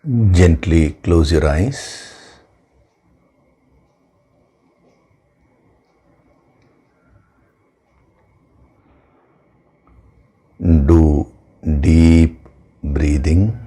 Gently close your eyes. Do deep breathing.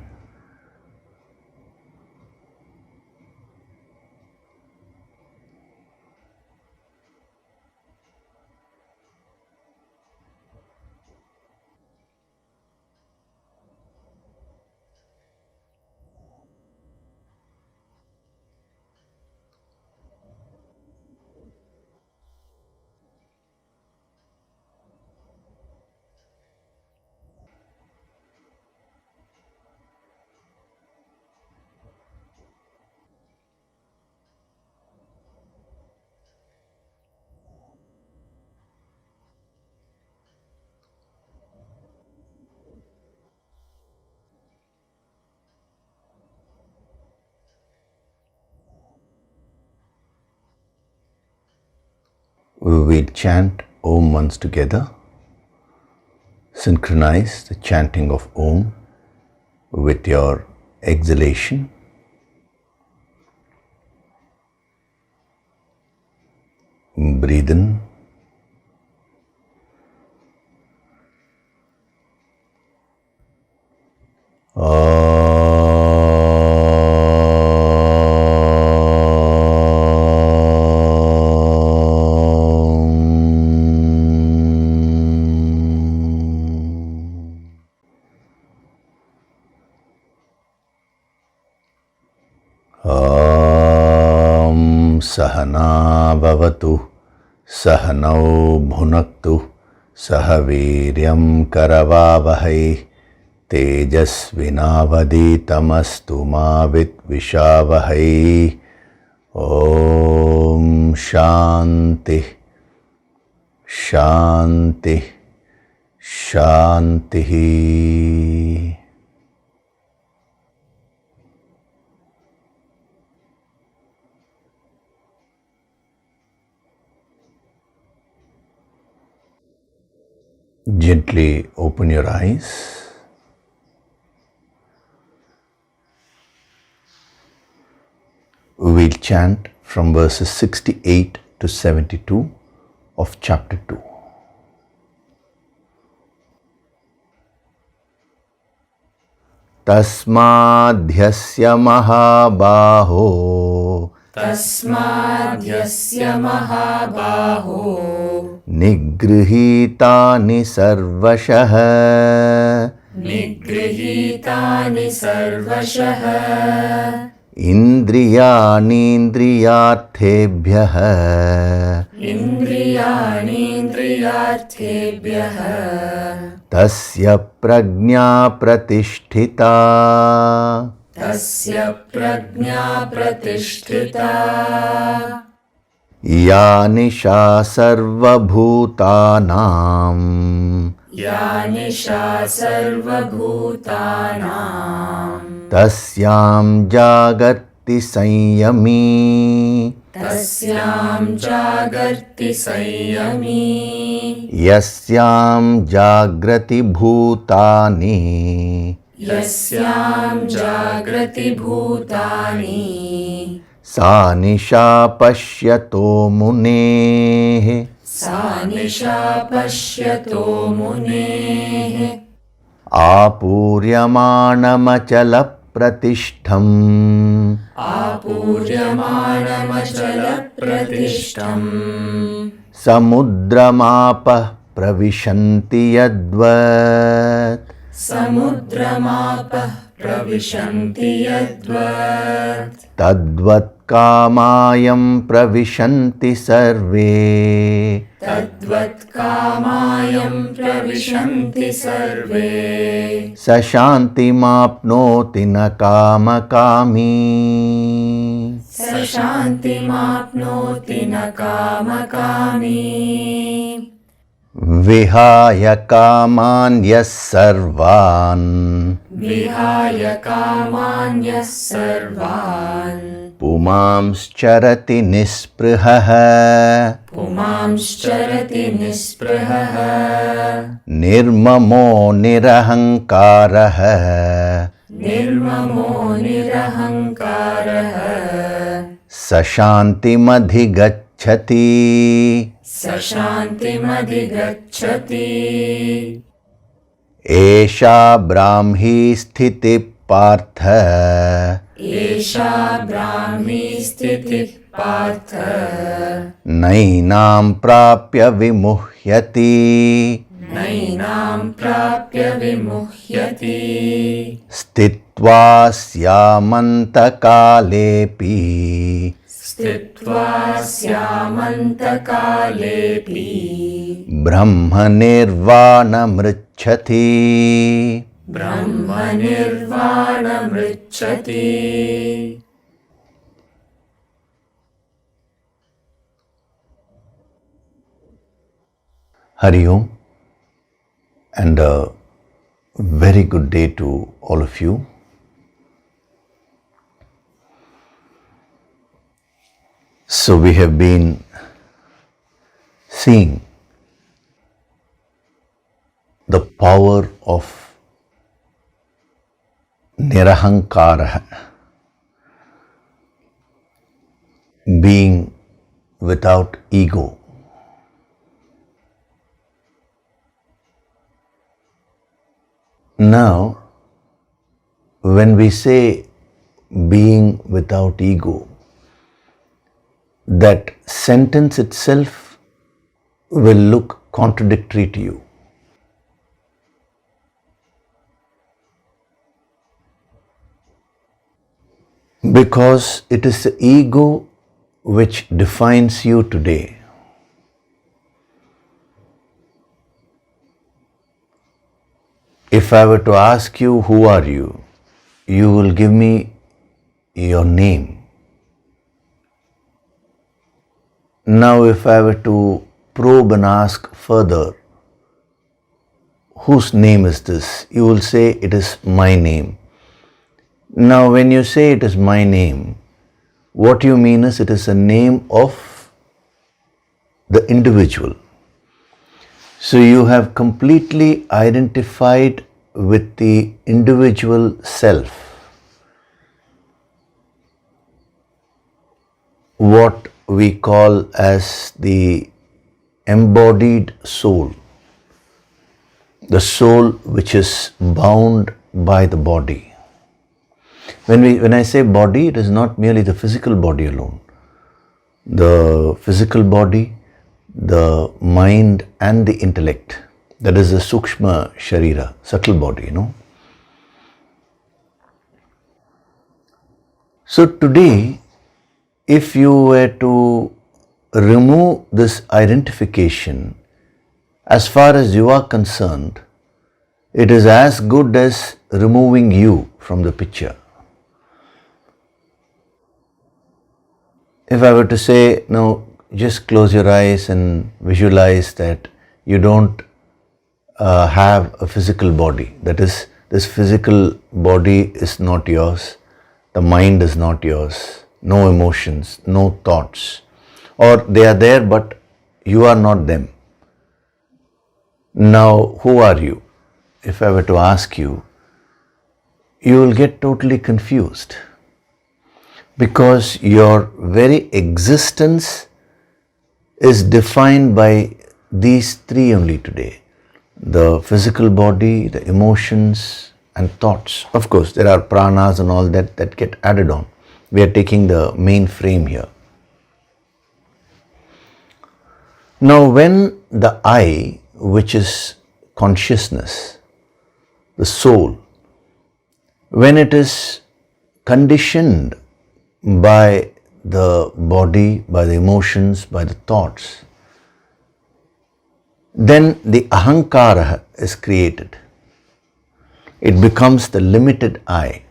We will chant Om once together. Synchronize the chanting of Om with your exhalation. Breathe in. Sahana bhavatu, sahanau bhunaktu, sahaviryam karavavahai, tejasvinavaditamastu ma vidvishavahai. Om Shanti, Shanti, Shanti. Gently open your eyes. We will chant from verses 68 to 72 of chapter 2. Tasmadhyasya mahabaho, Tasmadhyasya mahabaho, nigrihitani sarvashah, nigrihitani sarvashah, indriyanindriyarthebhyah, indriyanindriyarthebhyah, tasya prajna pratisthita, tasya prajna pratisthita, ya nisha sarvabhutanam, ya nisha sarvabhutanam, tasyam jagati sanyami, tasyam jagarti sanyami, yasyam jagrati bhutani, yasyam jagrati bhutani, sa nisha pashyato muneः, sa nisha pashyato muneः, आपूर्यमाणमचल pratishtham, आपूर्यमाणमचल प्रतिष्ठम्, samudramapah pravishanti yadvat, समुद्रमापः प्रविशन्ति यद्वत्, tadvat कामायं प्रविशन्ति सर्वे, तद्वत् कामायं प्रविशन्ति सर्वे, स शान्तिमाप्नोति न कामकामी, स शान्तिमाप्नोति न कामकामी, विहाय कामान् यः सर्वान्, विहाय कामान्यः सर्वान्, पुमांश्चरति निःस्पृहः, पुमांश्चरति निःस्पृहः, निर्ममो निरहङ्कारः, निर्ममो निरहङ्कारः सशान्तिमधिगच्छति स शान्तिमधिगच्छति एषा ब्राह्मी स्थितिः पार्थ एषा ब्राह्मी स्थितिः पार्थ नैनां प्राप्य विमुह्यति नैनां प्राप्य विमुह्यति स्थित्वा स्यामन्तकालेऽपि स्थित्वा स्यामन्तकालेऽपि ब्रह्मनिर्वाणमृच्छति ब्रह्मनिर्वाणमृच्छति Hari Om, and a very good day to all of you. So we have been seeing the power of Nirahankara, being without ego. Now, when we say being without ego, that sentence itself will look contradictory to you. Because it is the ego which defines you today. If I were to ask you, who are you? You will give me your name. Now, if I were to probe and ask further, whose name is this? You will say, it is my name. Now, when you say it is my name, what you mean is it is a name of the individual. So you have completely identified with the individual self, what we call as the embodied soul, the soul which is bound by the body. When I say body, it is not merely the physical body alone. The physical body, the mind and the intellect, that is the sukshma sharira, subtle body, So today, if you were to remove this identification, as far as you are concerned, it is as good as removing you from the picture. If I were to say, now just close your eyes and visualize that you don't have a physical body. That is, this physical body is not yours. The mind is not yours. No emotions, no thoughts. Or they are there, but you are not them. Now, who are you? If I were to ask you, you will get totally confused. Because your very existence is defined by these three only today: the physical body, the emotions and thoughts. Of course, there are pranas and all that get added on. We are taking the main frame here. Now, when the I, which is consciousness, the soul, when it is conditioned by the body, by the emotions, by the thoughts, then the ahankara is created. It becomes the limited I.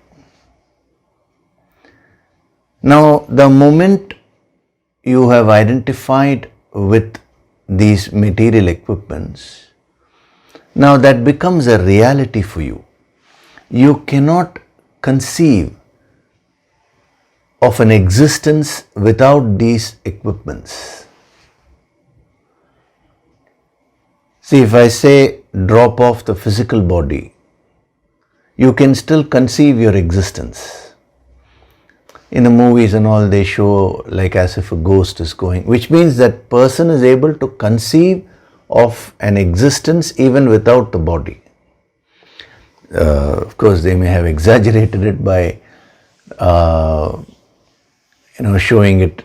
Now, the moment you have identified with these material equipments, now that becomes a reality for you. You cannot conceive of an existence without these equipments. See, if I say drop off the physical body, you can still conceive your existence. In the movies and all, they show like as if a ghost is going, which means that person is able to conceive of an existence even without the body. Of course, they may have exaggerated it by showing it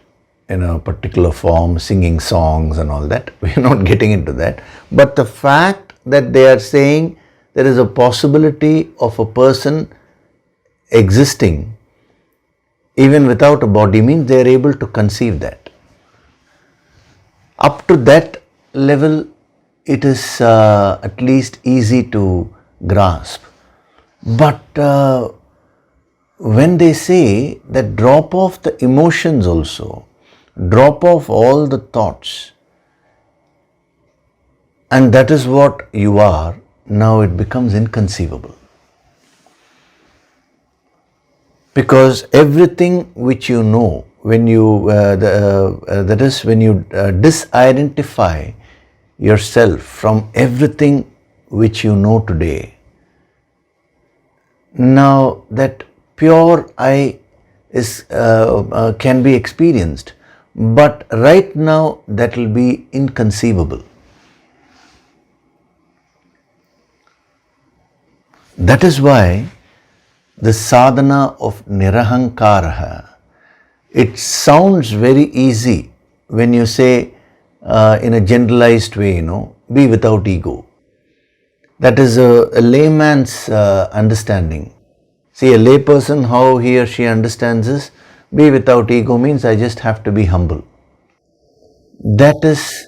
in a particular form, singing songs and all that. We are not getting into that. But the fact that they are saying there is a possibility of a person existing even without a body means they are able to conceive that. Up to that level, it is at least easy to grasp. But when they say that drop off the emotions also, drop off all the thoughts, and that is what you are, now it becomes inconceivable. Because everything which you know, when you that is when you disidentify yourself from everything which you know today, now that pure I is can be experienced, but right now that will be inconceivable. That is why the sadhana of nirahankara, it sounds very easy when you say in a generalized way, be without ego. That is a layman's understanding. See, a layperson, how he or she understands is, be without ego means I just have to be humble. That is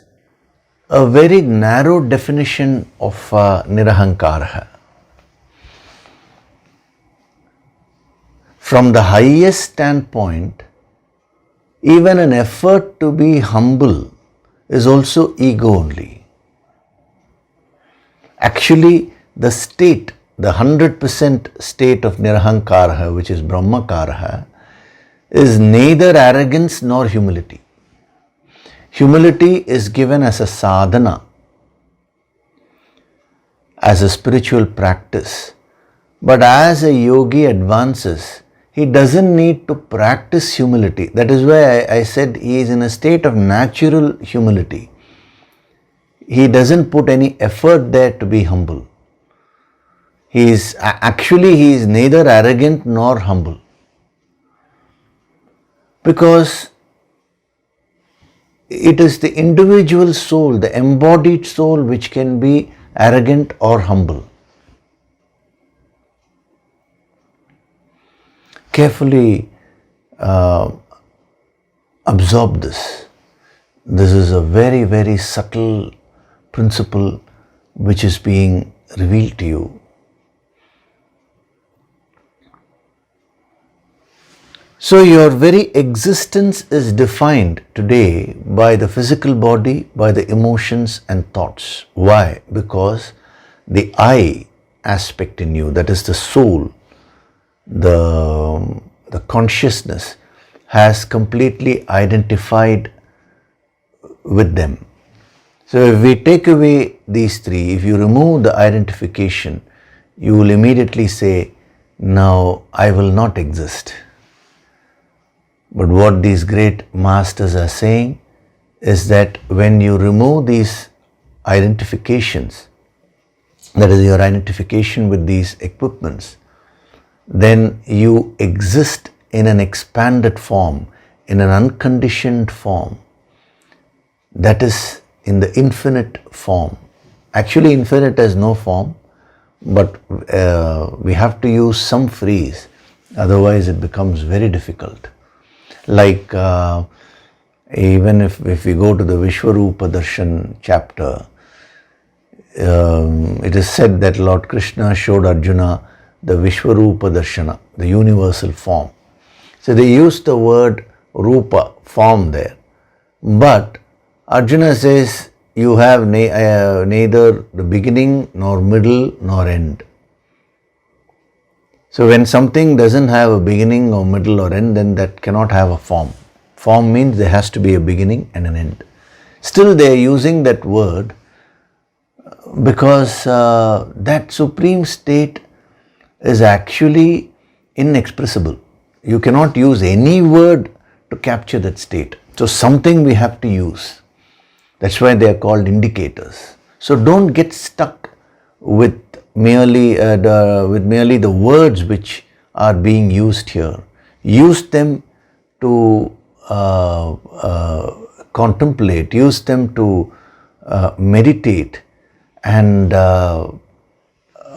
a very narrow definition of nirahankara. From the highest standpoint, even an effort to be humble is also ego only. Actually, the state, the 100% state of nirahankara, which is brahmakara, is neither arrogance nor humility. Humility is given as a sadhana, as a spiritual practice. But as a yogi advances, he doesn't need to practice humility. That is why I said he is in a state of natural humility. He doesn't put any effort there to be humble. He is neither arrogant nor humble. Because it is the individual soul, the embodied soul, which can be arrogant or humble. Carefully absorb this. This is a very, very subtle principle which is being revealed to you. So your very existence is defined today by the physical body, by the emotions and thoughts. Why? Because the I aspect in you, that is the soul, the consciousness, has completely identified with them. So if we take away these three, if you remove the identification, you will immediately say, now I will not exist. But what these great masters are saying is that when you remove these identifications, that is your identification with these equipments, then you exist in an expanded form, in an unconditioned form. That is in the infinite form. Actually, infinite has no form, but we have to use some phrase, otherwise it becomes very difficult. Like even if we go to the Vishwarupa Darshan chapter, it is said that Lord Krishna showed Arjuna the Vishwarupa Darshana, the universal form. So they used the word Rupa, form there. But Arjuna says you have neither the beginning nor middle nor end. So when something doesn't have a beginning or middle or end, then that cannot have a form. Form means there has to be a beginning and an end. Still they are using that word because that supreme state is actually inexpressible. You cannot use any word to capture that state. So something we have to use. That's why they are called indicators. So don't get stuck with merely the words which are being used here. Use them to contemplate, use them to meditate and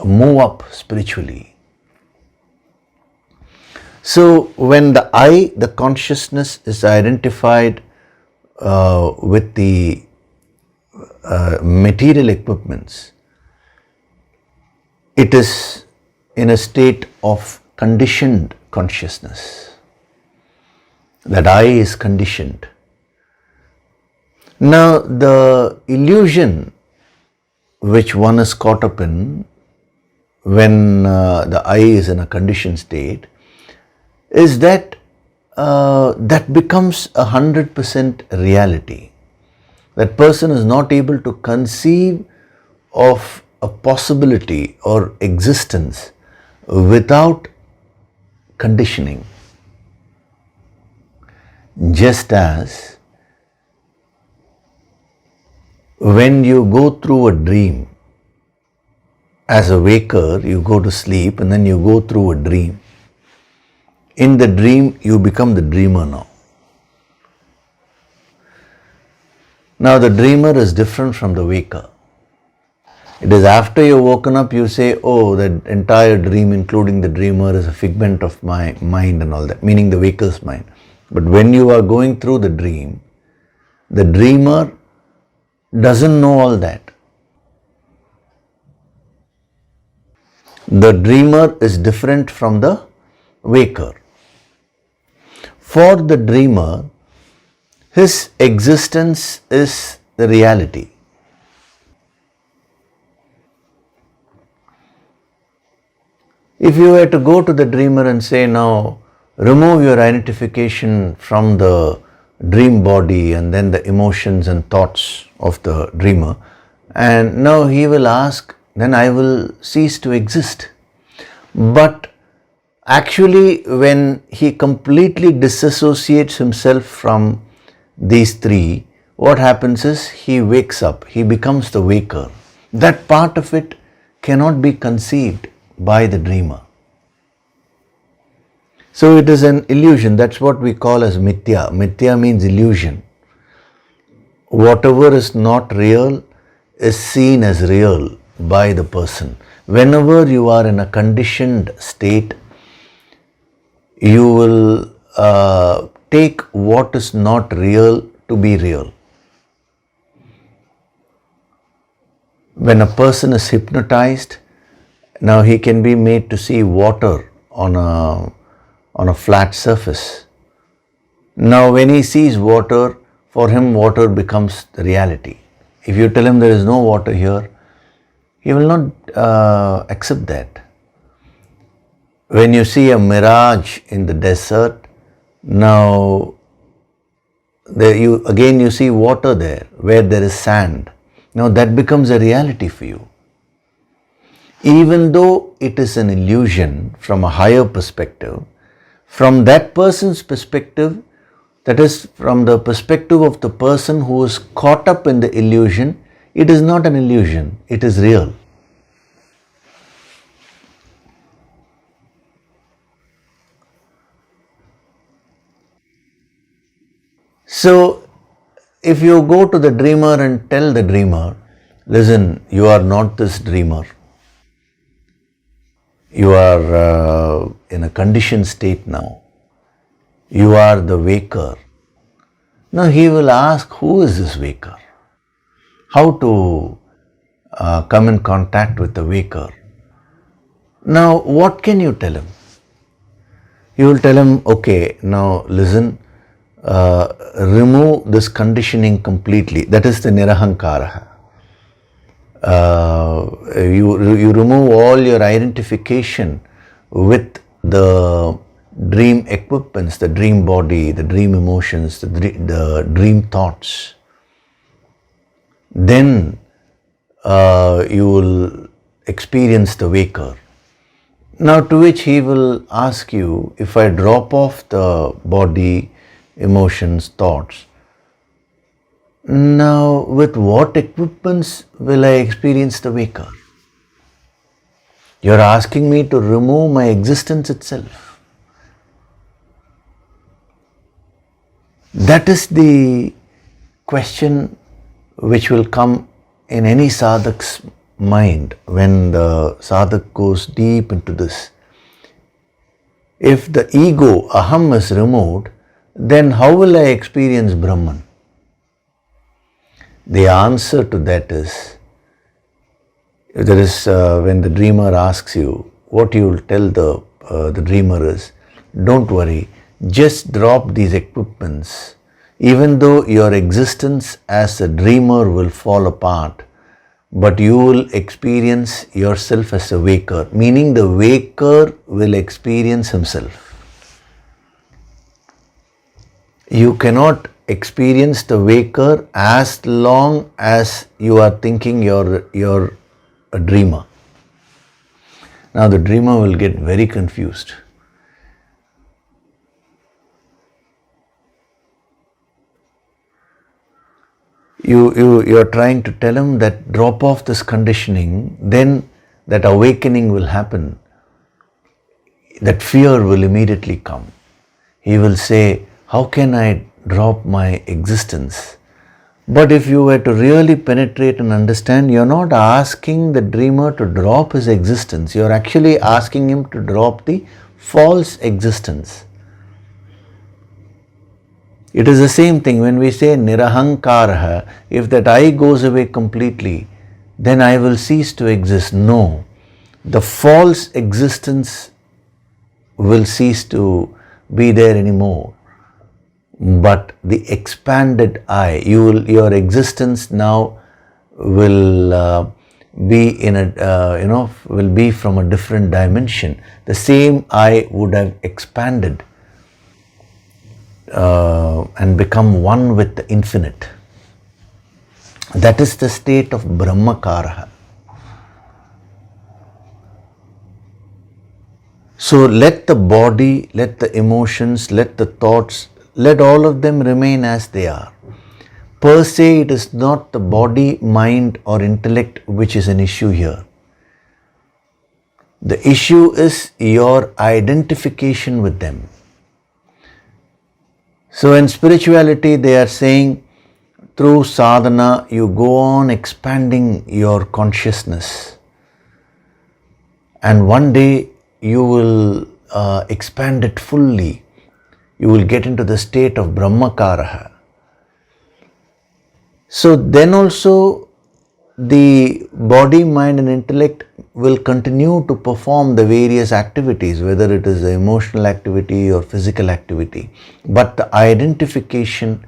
move up spiritually. So when the I, the consciousness, is identified with the material equipments, it is in a state of conditioned consciousness. That I is conditioned. Now the illusion which one is caught up in when the I is in a conditioned state is that that becomes 100% reality. That person is not able to conceive of a possibility or existence without conditioning. Just as when you go through a dream, as a waker, you go to sleep and then you go through a dream. In the dream, you become the dreamer now. Now the dreamer is different from the waker. It is after you're woken up, you say, oh, that entire dream, including the dreamer, is a figment of my mind and all that, meaning the waker's mind. But when you are going through the dreamer doesn't know all that. The dreamer is different from the waker. For the dreamer, his existence is the reality. If you were to go to the dreamer and say, now remove your identification from the dream body and then the emotions and thoughts of the dreamer, and now he will ask, then I will cease to exist. But actually, when he completely disassociates himself from these three, what happens is he wakes up, he becomes the waker. That part of it cannot be conceived by the dreamer. So it is an illusion. That's what we call as mithya. Mithya means illusion. Whatever is not real is seen as real by the person. Whenever you are in a conditioned state, you will take what is not real to be real. When a person is hypnotized, now he can be made to see water on a flat surface. Now when he sees water, for him water becomes the reality. If you tell him there is no water here, he will not accept that. When you see a mirage in the desert, now you see water there where there is sand. Now that becomes a reality for you. Even though it is an illusion from a higher perspective, from that person's perspective, that is from the perspective of the person who is caught up in the illusion, it is not an illusion, it is real. So, if you go to the dreamer and tell the dreamer, listen, you are not this dreamer. You are in a conditioned state now. You are the waker. Now he will ask, who is this waker? How to come in contact with the waker? Now what can you tell him? You will tell him, okay, now listen, remove this conditioning completely. That is the nirahankara. You remove all your identification with the dream equipments, the dream body, the dream emotions, the dream thoughts. Then you will experience the waker. Now, to which he will ask you, if I drop off the body, emotions, thoughts, now with what equipments will I experience the waker? You're asking me to remove my existence itself. That is the question which will come in any sadhak's mind when the sadhak goes deep into this. If the ego, aham, is removed, then how will I experience Brahman? The answer to that is, when the dreamer asks you, what you will tell the dreamer is, don't worry, just drop these equipments. Even though your existence as a dreamer will fall apart, but you will experience yourself as a waker, meaning the waker will experience himself. You cannot experience the waker as long as you are thinking you're a dreamer. Now the dreamer will get very confused. You're trying to tell him that drop off this conditioning, then that awakening will happen. That fear will immediately come. He will say, how can I drop my existence? But if you were to really penetrate and understand, you're not asking the dreamer to drop his existence. You're actually asking him to drop the false existence. It is the same thing when we say nirahankaraha. If that I goes away completely, then I will cease to exist. No, the false existence will cease to be there anymore. But the expanded I, your existence now will be in will be from a different dimension. The same I would have expanded and become one with the infinite. That is the state of Brahmakaraha. So let the body, let the emotions, let the thoughts, let all of them remain as they are. Per se, it is not the body, mind or intellect which is an issue here. The issue is your identification with them. So in spirituality, they are saying through sadhana, you go on expanding your consciousness. And one day you will expand it fully. You will get into the state of Brahmakaraha. So then also the body, mind and intellect will continue to perform the various activities, whether it is the emotional activity or physical activity. But the identification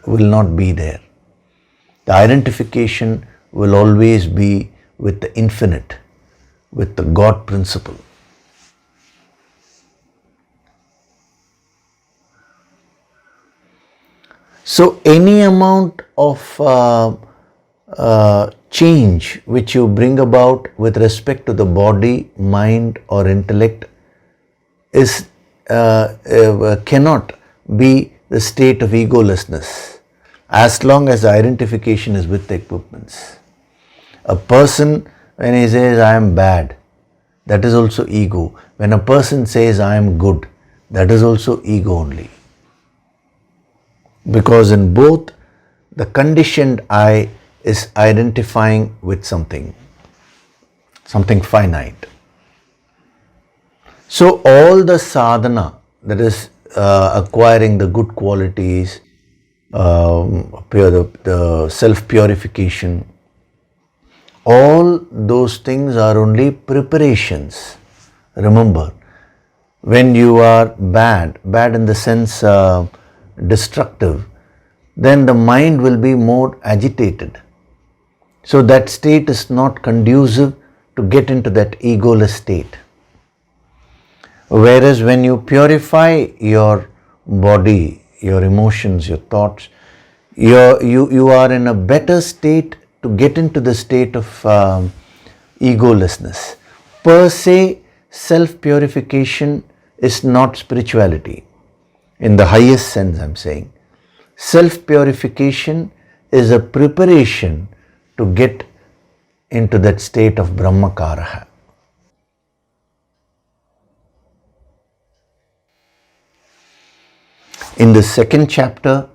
will not be there. The identification will always be with the infinite, with the God principle. So any amount of change which you bring about with respect to the body, mind or intellect is cannot be the state of egolessness as long as the identification is with the equipments. A person, when he says I am bad, that is also ego. When a person says I am good, that is also ego only. Because in both, the conditioned I is identifying with something finite. So all the sadhana, that is acquiring the good qualities, the self-purification, all those things are only preparations. Remember, when you are bad in the sense destructive, then the mind will be more agitated. So that state is not conducive to get into that egoless state. Whereas when you purify your body, your emotions, your thoughts, you are in a better state to get into the state of egolessness. Per se, self-purification is not spirituality. In the highest sense, I'm saying. Self-purification is a preparation to get into that state of Brahmakaraha. In the second chapter,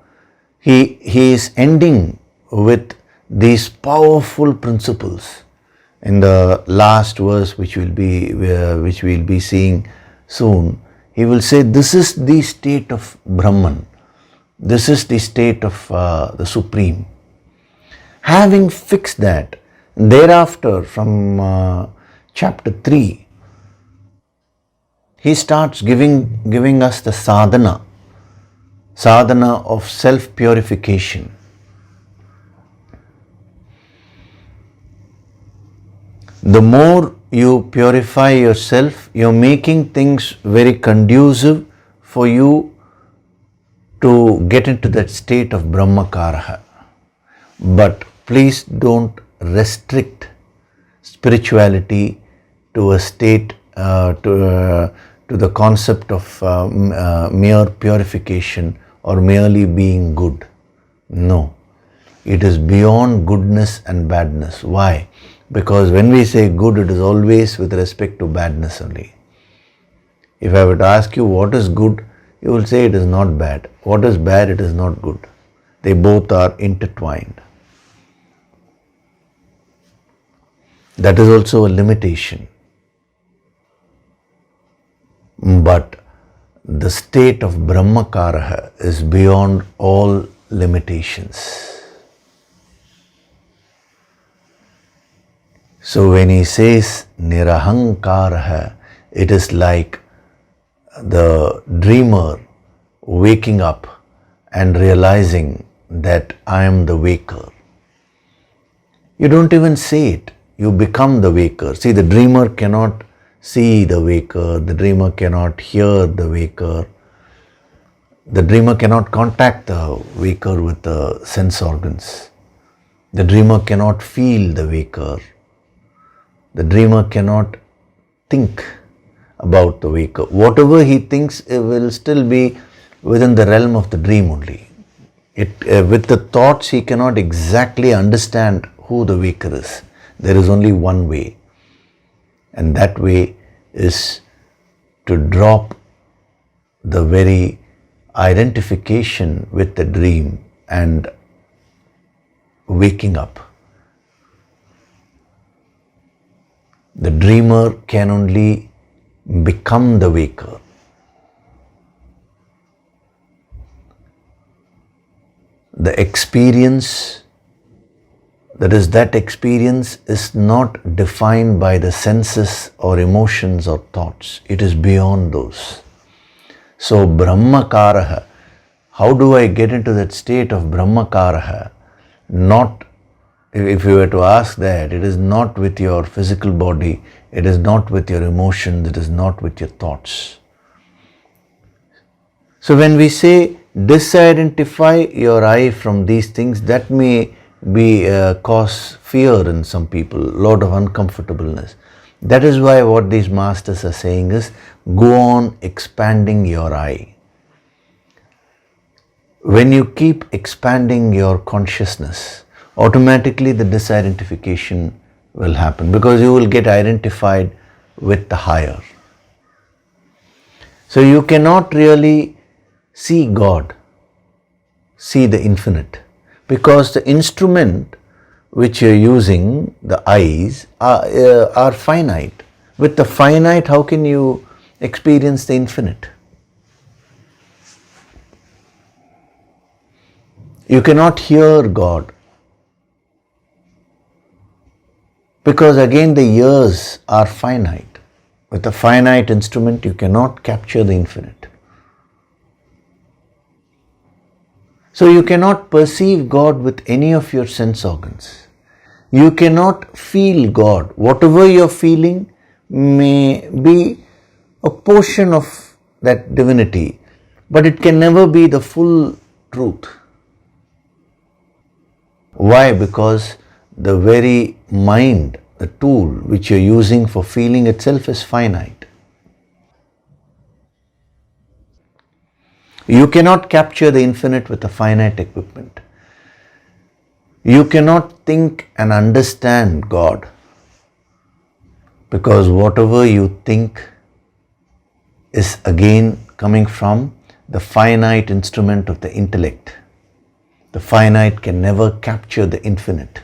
he is ending with these powerful principles. In the last verse, which we'll be seeing soon, he will say, this is the state of Brahman. This is the state of the Supreme. Having fixed that, thereafter from chapter 3, he starts giving us the sadhana of self-purification. The more you purify yourself, you're making things very conducive for you to get into that state of Brahmakaraha. But please don't restrict spirituality to a state, to the concept of mere purification or merely being good. No, it is beyond goodness and badness. Why? Because when we say good, it is always with respect to badness only. If I were to ask you what is good, you will say it is not bad. What is bad, it is not good. They both are intertwined. That is also a limitation. But the state of Brahmakaraha is beyond all limitations. So when he says Nirahankaraha, it is like the dreamer waking up and realizing that I am the waker. You don't even say it, you become the waker. See, the dreamer cannot see the waker, the dreamer cannot hear the waker, the dreamer cannot contact the waker with the sense organs, the dreamer cannot feel the waker, the dreamer cannot think about the waker. Whatever he thinks, it will still be within the realm of the dream only. With the thoughts, he cannot exactly understand who the waker is. There is only one way, and that way is to drop the very identification with the dream and waking up. The dreamer can only become the waker. The experience, that experience is not defined by the senses or emotions or thoughts. It is beyond those. So Brahmakaraha, how do I get into that state of Brahmakaraha? Not, if you were to ask that, it is not with your physical body, it is not with your emotions, it is not with your thoughts. So when we say disidentify your I from these things, that may be cause fear in some people, lot of uncomfortableness. That is why what these masters are saying is, go on expanding your I. When you keep expanding your consciousness, automatically the disidentification will happen, because you will get identified with the higher. So you cannot really see God, see the infinite, because the instrument which you're using, the eyes, are finite. With the finite, how can you experience the infinite? You cannot hear God, because again the ears are finite. With a finite instrument, you cannot capture the infinite. So you cannot perceive God with any of your sense organs. You cannot feel God. Whatever you're feeling may be a portion of that divinity, but it can never be the full truth. Why? Because the very mind, the tool which you're using for feeling itself is finite. You cannot capture the infinite with a finite equipment. You cannot think and understand God, because whatever you think is again coming from the finite instrument of the intellect. The finite can never capture the infinite.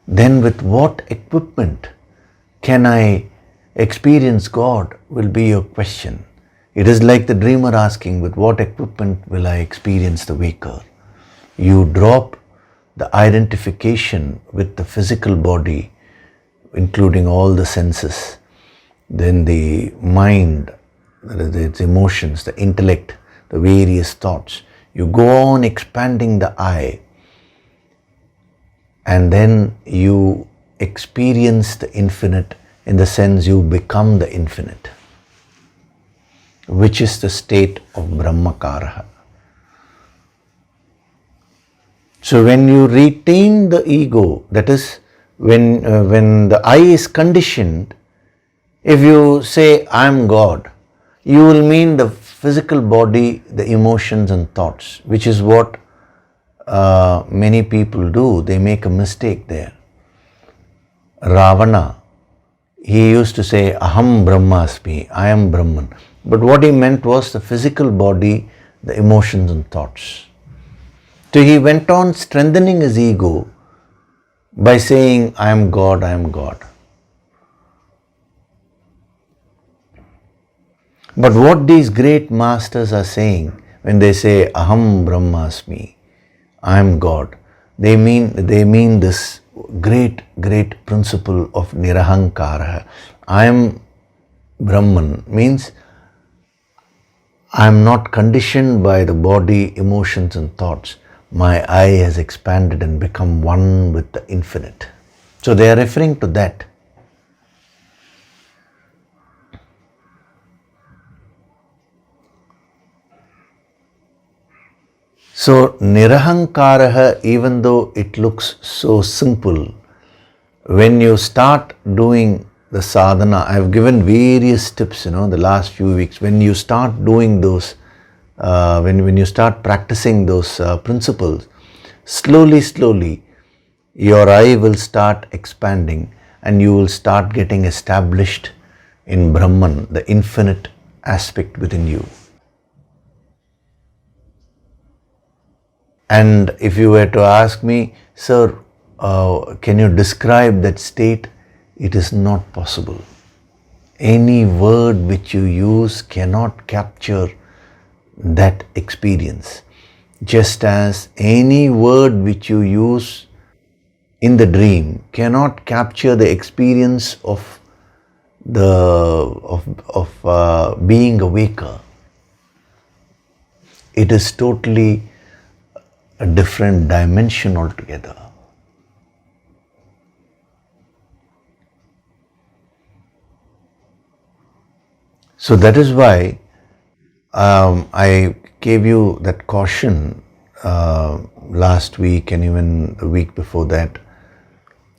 Then with what equipment can I experience God will be your question. It is like the dreamer asking, with what equipment will I experience the waker? You drop the identification with the physical body, including all the senses, then the mind, its emotions, the intellect, the various thoughts. You go on expanding the I, and then you experience the infinite, in the sense you become the infinite, which is the state of Brahmakaraha. So when you retain the ego, that is when the I is conditioned, if you say I am God, you will mean the physical body, the emotions and thoughts, which is what many people do. They make a mistake there. Ravana, he used to say Aham Brahmasmi, I am Brahman. But what he meant was the physical body, the emotions and thoughts. So he went on strengthening his ego by saying, I am God, I am God. But what these great masters are saying when they say Aham Brahmasmi, I am God, they mean this great principle of Nirahankara. I am Brahman means I am not conditioned by the body, emotions and thoughts. My I has expanded and become one with the infinite. So they are referring to that. So Nirahankaraha, even though it looks so simple, when you start doing the sadhana, I have given various tips, the last few weeks. When you start doing those, when you start practicing those principles, slowly, your I will start expanding and you will start getting established in Brahman, the infinite aspect within you. And if you were to ask me, sir, can you describe that state? It is not possible. Any word which you use cannot capture that experience. Just as any word which you use in the dream cannot capture the experience of being a waker. It is totally a different dimension altogether. So that is why I gave you that caution last week and even the week before that.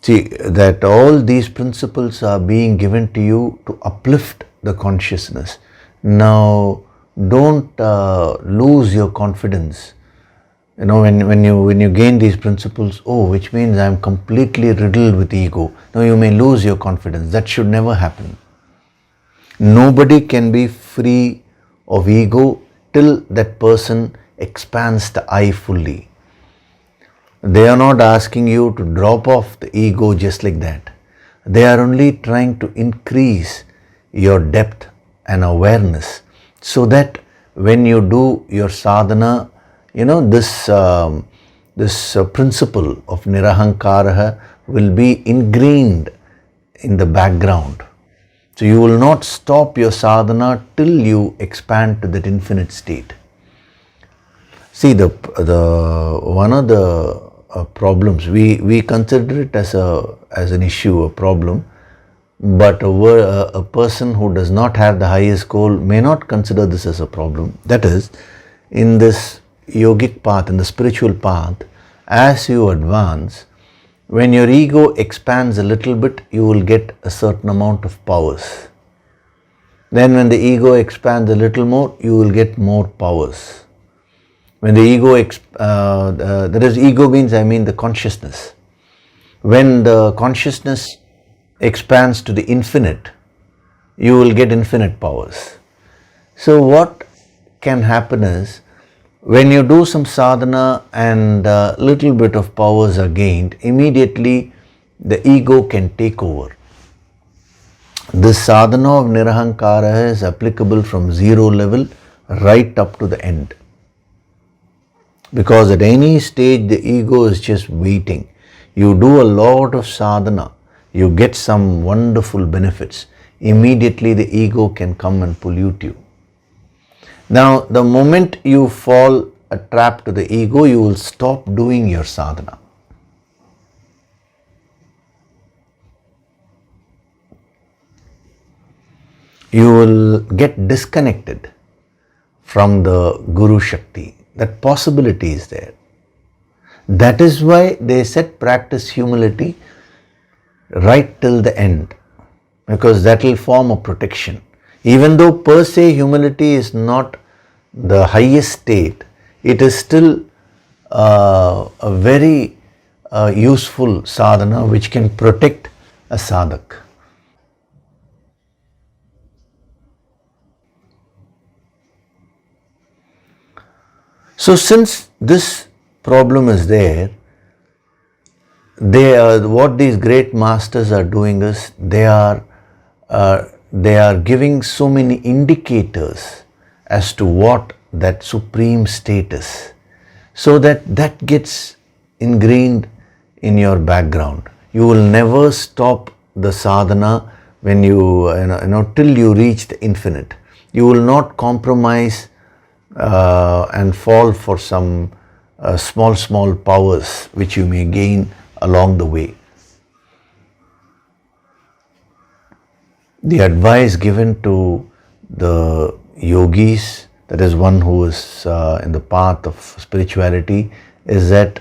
See, that all these principles are being given to you to uplift the consciousness. Now, don't lose your confidence. When you gain these principles, which means I am completely riddled with ego. Now you may lose your confidence. That should never happen. Nobody can be free of ego till that person expands the I fully. They are not asking you to drop off the ego just like that. They are only trying to increase your depth and awareness, so that when you do your sadhana, this principle of Nirahankara will be ingrained in the background. So you will not stop your sadhana till you expand to that infinite state. See, the one of the problems, we consider it as an issue, a problem, but a person who does not have the highest goal may not consider this as a problem. That is, in this yogic path, in the spiritual path, as you advance, When your ego expands a little bit, you will get a certain amount of powers. Then when the ego expands a little more, you will get more powers. When the ego, that is, ego means, I mean the consciousness. When the consciousness expands to the infinite, you will get infinite powers. So what can happen is, when you do some sadhana and a little bit of powers are gained, immediately the ego can take over. This sadhana of nirahankara is applicable from zero level right up to the end. Because at any stage the ego is just waiting. You do a lot of sadhana, you get some wonderful benefits. Immediately the ego can come and pollute you. Now, the moment you fall a trap to the ego, you will stop doing your sadhana. You will get disconnected from the Guru Shakti. That possibility is there. That is why they said practice humility right till the end, because that will form a protection. Even though per se humility is not the highest state, it is still a very useful sadhana which can protect a sadhak. So since this problem is there, what these great masters are doing is they are giving so many indicators as to what that supreme state is, so that gets ingrained in your background. You will never stop the sadhana when till you reach the infinite. You will not compromise and fall for some small powers which you may gain along the way. The advice given to the yogis, that is one who is in the path of spirituality, is that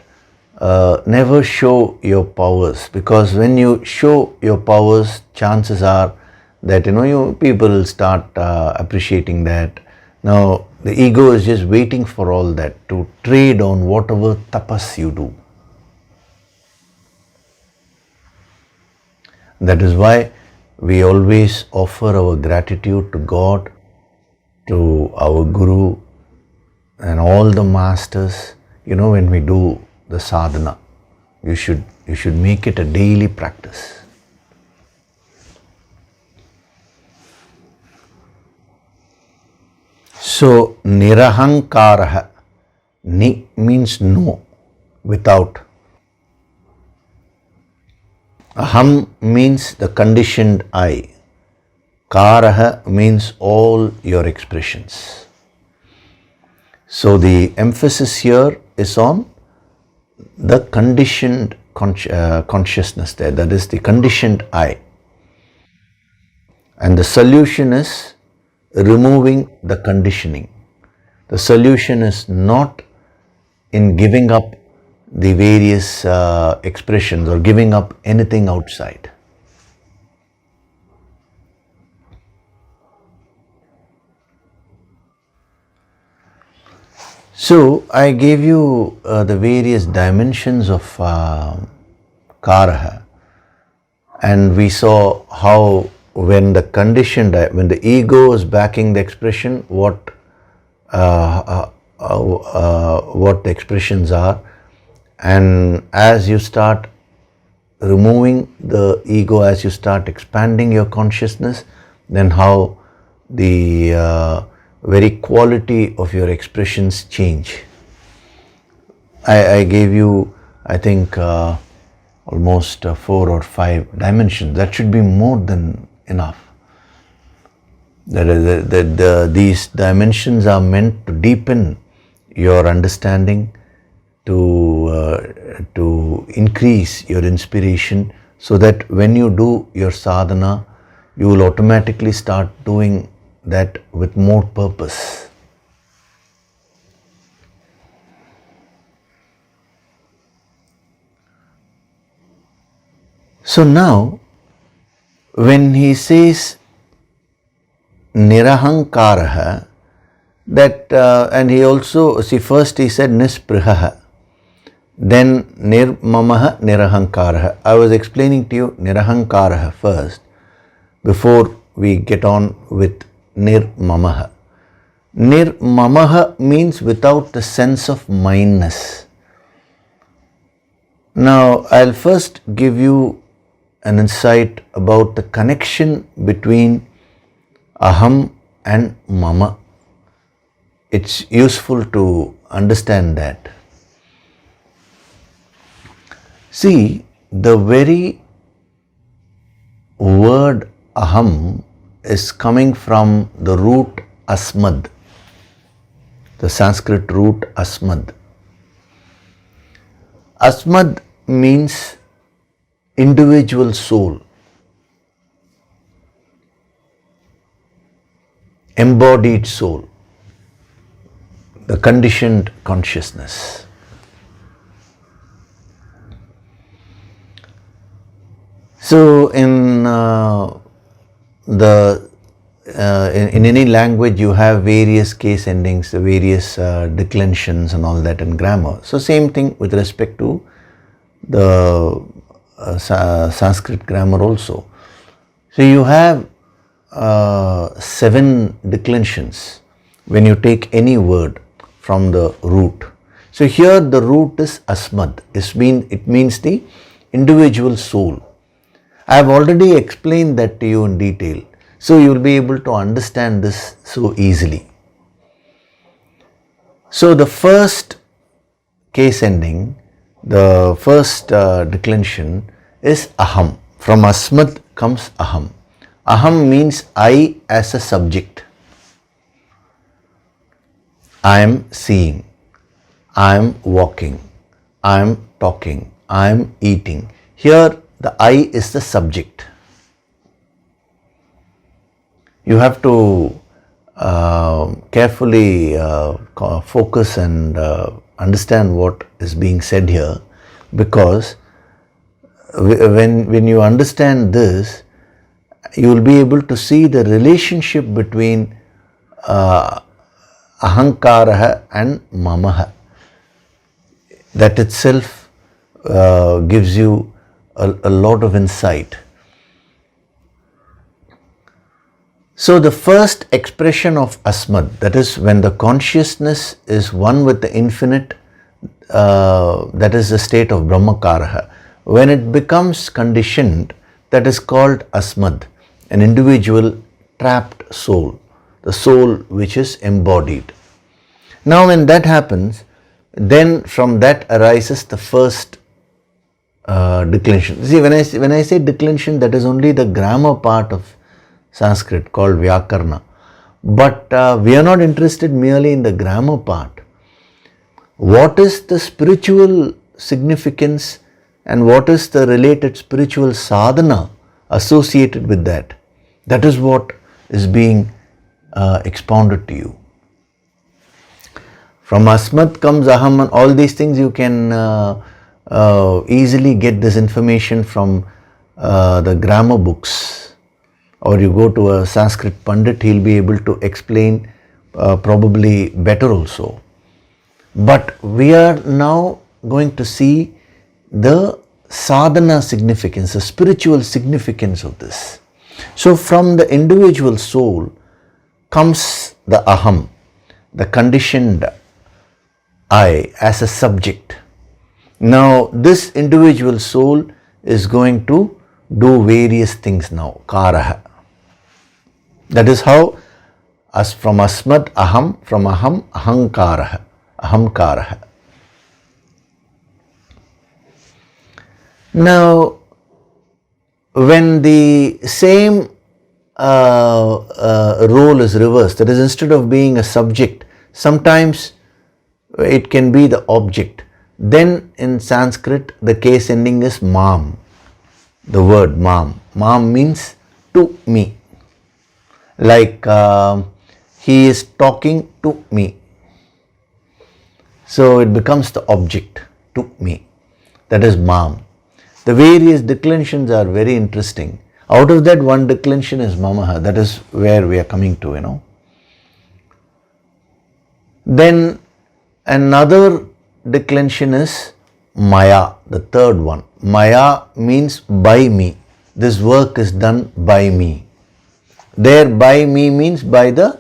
never show your powers, because when you show your powers, chances are that people will start appreciating that. Now the ego is just waiting for all that to trade on whatever tapas you do. That is why we always offer our gratitude to God, to our Guru and all the masters. When we do the sadhana, you should make it a daily practice. So, nirahankaraha, ni means no, without. Aham means the conditioned I. Karaha means all your expressions. So the emphasis here is on the conditioned consciousness there, that is the conditioned I. And the solution is removing the conditioning. The solution is not in giving up the various expressions or giving up anything outside. So I gave you the various dimensions of karaha, and we saw how when the ego is backing the expression, what the expressions are, and as you start removing the ego, as you start expanding your consciousness, then how the very quality of your expressions change. I gave you, I think, almost 4 or 5 dimensions. That should be more than enough. These dimensions are meant to deepen your understanding, to increase your inspiration, so that when you do your sadhana, you will automatically start doing that with more purpose. So now, when he says nirahankaraha, that and he also, see, first he said nisprihaha, then nirmamaha nirahankaraha. I was explaining to you nirahankaraha first before we get on with nirmamaha. Nirmamaha means without the sense of mindness. Now, I'll first give you an insight about the connection between aham and mama. It's useful to understand that. See, the very word aham is coming from the root asmad, the Sanskrit root asmad. Asmad means individual soul, embodied soul, the conditioned consciousness. So in in any language you have various case endings, various declensions and all that in grammar. So same thing with respect to the Sanskrit grammar also. So you have 7 declensions when you take any word from the root. So here the root is asmad. It means the individual soul. I have already explained that to you in detail, so you will be able to understand this so easily. So the first case ending, the first declension is aham. From asmad comes aham. Aham means I as a subject. I am seeing, I am walking, I am talking, I am eating. Here the I is the subject. You have to carefully focus and understand what is being said here, because when you understand this, you will be able to see the relationship between ahankaraha and mamaha. That itself gives you a lot of insight. So the first expression of asmad, that is when the consciousness is one with the infinite, that is the state of brahmakaraha. When it becomes conditioned, that is called asmad, an individual trapped soul, the soul which is embodied. Now when that happens, then from that arises the first declension. See, when I say declension, that is only the grammar part of Sanskrit called Vyakarna. But we are not interested merely in the grammar part. What is the spiritual significance and what is the related spiritual sadhana associated with that? That is what is being expounded to you. From asmat comes aham, and all these things you can easily get this information from the grammar books. Or you go to a Sanskrit Pandit, he'll be able to explain probably better also. But we are now going to see the sadhana significance, the spiritual significance of this. So from the individual soul comes the aham, the conditioned I as a subject. Now this individual soul is going to do various things now, karaha. That is how, as from asmad aham, from aham ahankaraha, ahamkaraha. Now, when the same role is reversed, that is, instead of being a subject, sometimes it can be the object. Then in Sanskrit, the case ending is mam, the word mam. Mam means to me. Like he is talking to me. So it becomes the object, to me. That is mam. The various declensions are very interesting. Out of that, one declension is mamaha. That is where we are coming to, Then another declension is maya, the third one. Maya means by me. This work is done by me. There, by me means by the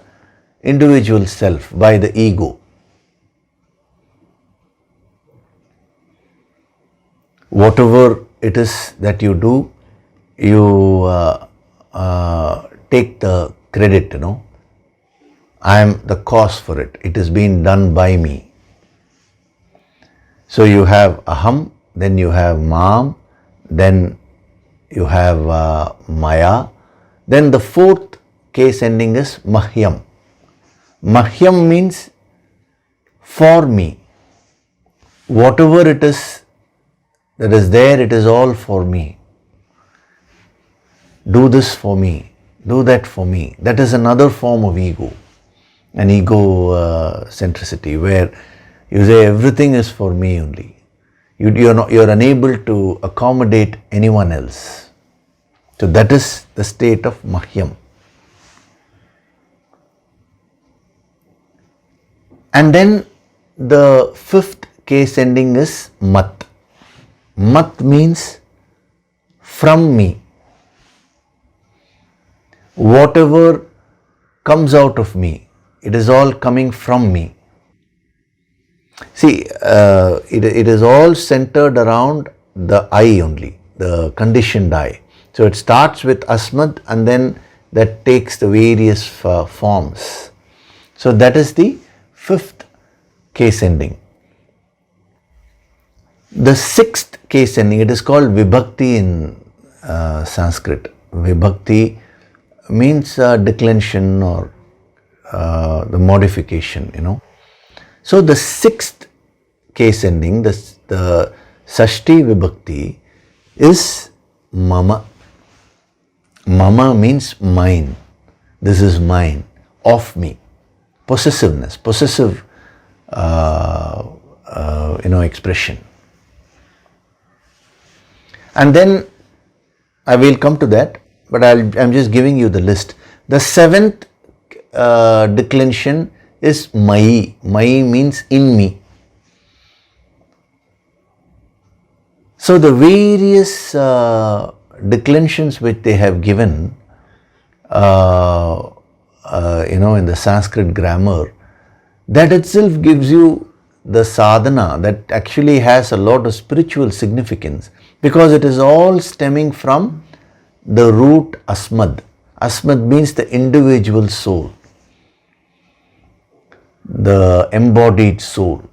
individual self, by the ego. Whatever it is that you do, you take the credit, I am the cause for it. It is being done by me. So you have aham, then you have mam, then you have maya. Then the fourth case ending is mahyam. Mahyam means for me. Whatever it is that is there, it is all for me. Do this for me, do that for me. That is another form of ego, an ego centricity, where you say everything is for me only. You're unable to accommodate anyone else. So that is the state of mahyam. And then the fifth case ending is mat. Mat means from me. Whatever comes out of me, it is all coming from me. See, it is all centered around the I only, the conditioned I. So it starts with asmad and then that takes the various forms. So that is the fifth case ending. The sixth case ending, it is called vibhakti in Sanskrit. Vibhakti means declension or the modification, So the sixth case ending, the Sashti Vibhakti is mama. Mama means mine. This is mine, of me. Possessiveness, possessive expression. And then I will come to that, but I'm just giving you the list. The seventh declension is mai. Mai means in me. So the various declensions which they have given, in the Sanskrit grammar, that itself gives you the sadhana that actually has a lot of spiritual significance, because it is all stemming from the root asmad. Asmad means the individual soul, the embodied soul.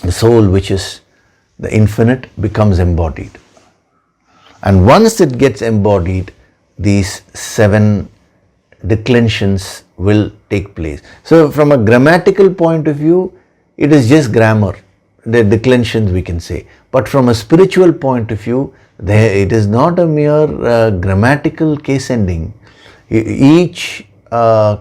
The soul which is the infinite becomes embodied. And once it gets embodied, these seven declensions will take place. So from a grammatical point of view, it is just grammar, the declensions we can say. But from a spiritual point of view, it is not a mere grammatical case ending. Each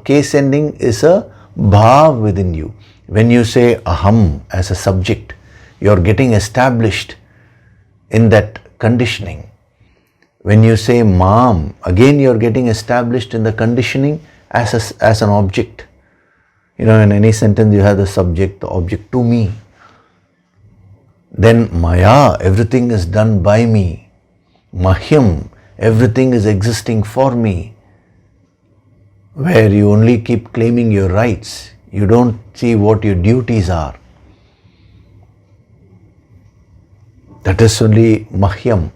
case ending is a bhav within you. When you say aham as a subject, you are getting established in that conditioning. When you say mam, again you are getting established in the conditioning as an object. In any sentence you have the subject, the object, to me. Then maya, everything is done by me. Mahyam, everything is existing for me. Where you only keep claiming your rights. You don't see what your duties are. That is only mahyam.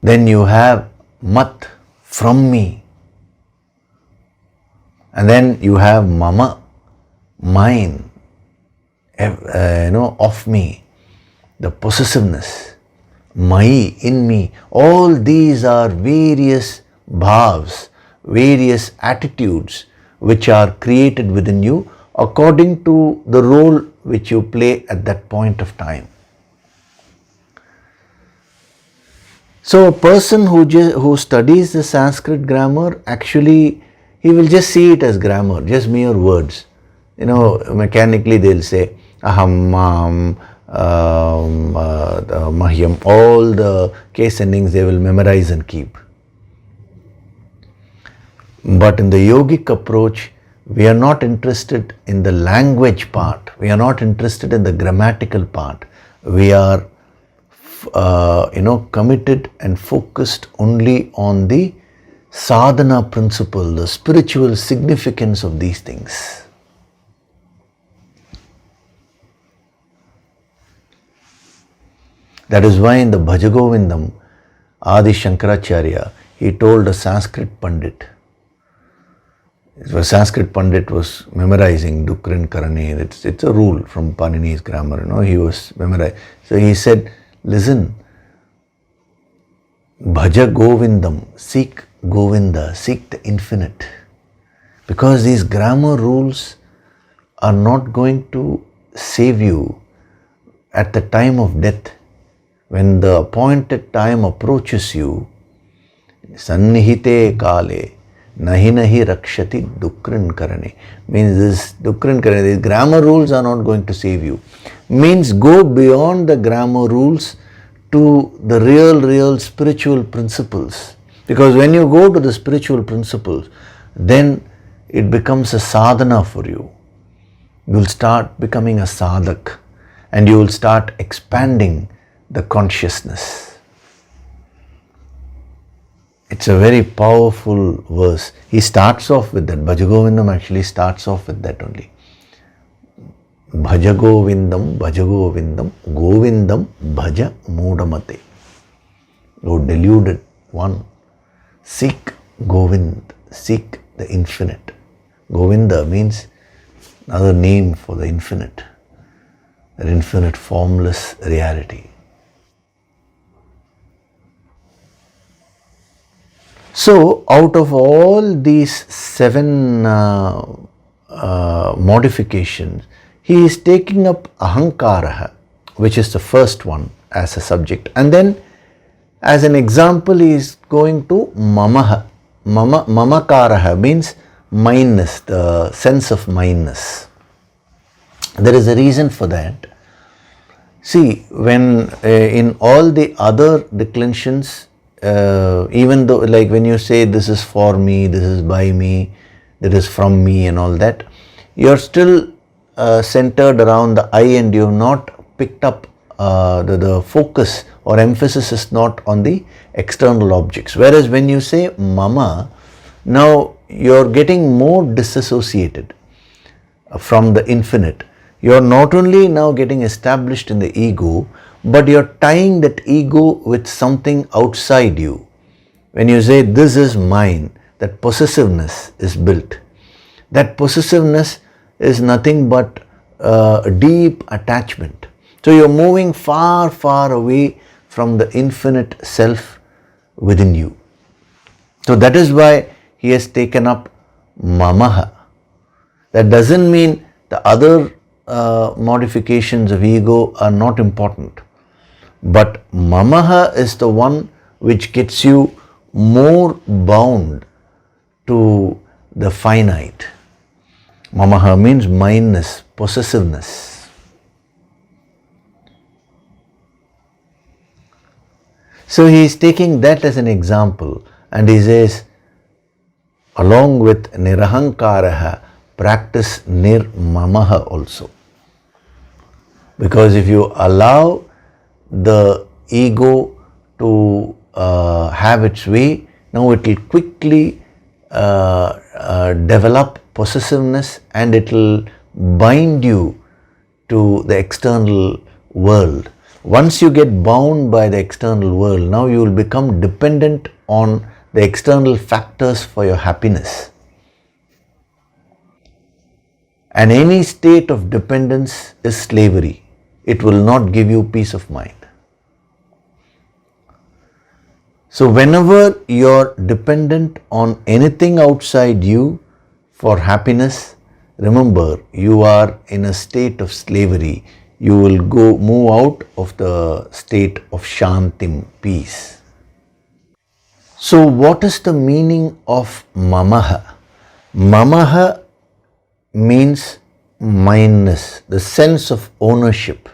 Then you have mat, from me. And then you have mama, mine, of me, the possessiveness, mai, in me. All these are various bhavs, various attitudes which are created within you according to the role which you play at that point of time. So a person who studies the Sanskrit grammar, actually he will just see it as grammar, just mere words. Mechanically they'll say aham, mam, the Mahyam, all the case endings they will memorize and keep. But in the yogic approach, we are not interested in the language part. We are not interested in the grammatical part. We are, committed and focused only on the sadhana principle, the spiritual significance of these things. That is why in the Bhajagovindam, Adi Shankaracharya, he told a Sanskrit Pandit. The Sanskrit Pandit was memorizing Dukrin Karani. It's a rule from Panini's grammar. He was memorizing. So he said, listen, Bhaja Govindam, seek Govinda, seek the infinite. Because these grammar rules are not going to save you at the time of death. When the appointed time approaches you, Sannihite Kale, Nahi nahi rakshati dukrin karane. Means this dukrin karane, these grammar rules are not going to save you. Means go beyond the grammar rules to the real spiritual principles. Because when you go to the spiritual principles, then it becomes a sadhana for you. You will start becoming a sadhak and you will start expanding the consciousness. It's a very powerful verse. He starts off with that. Bhajagovindam actually starts off with that only. Bhajagovindam, Bhajagovindam, Govindam, Bhaja Mudamate. O deluded one, seek Govind, seek the infinite. Govinda means another name for the infinite, that infinite formless reality. So, out of all these 7 modifications, he is taking up ahankaraha, which is the first one as a subject. And then, as an example, he is going to mamaha. Mamakaraha means mindness, the sense of mindness. There is a reason for that. See, when in all the other declensions, even though, like when you say this is for me, this is by me, that is from me and all that, you are still centered around the I and you have not picked up the focus or emphasis is not on the external objects. Whereas when you say mama, now you are getting more disassociated from the infinite. You are not only now getting established in the ego, but you're tying that ego with something outside you. When you say, this is mine, that possessiveness is built. That possessiveness is nothing but a deep attachment. So you're moving far, far away from the infinite self within you. So that is why he has taken up mamaha. That doesn't mean the other modifications of ego are not important. But mamaha is the one which gets you more bound to the finite. Mamaha means mindness, possessiveness. So he is taking that as an example and he says, along with nirahankaraha, practice nirmamaha also. Because if you allow the ego to have its way, now it will quickly develop possessiveness and it will bind you to the external world. Once you get bound by the external world, now you will become dependent on the external factors for your happiness. And any state of dependence is slavery. It will not give you peace of mind. So whenever you're dependent on anything outside you for happiness, remember you are in a state of slavery. You will move out of the state of shantim, peace. So what is the meaning of mamaha? Mamaha means mindness, the sense of ownership.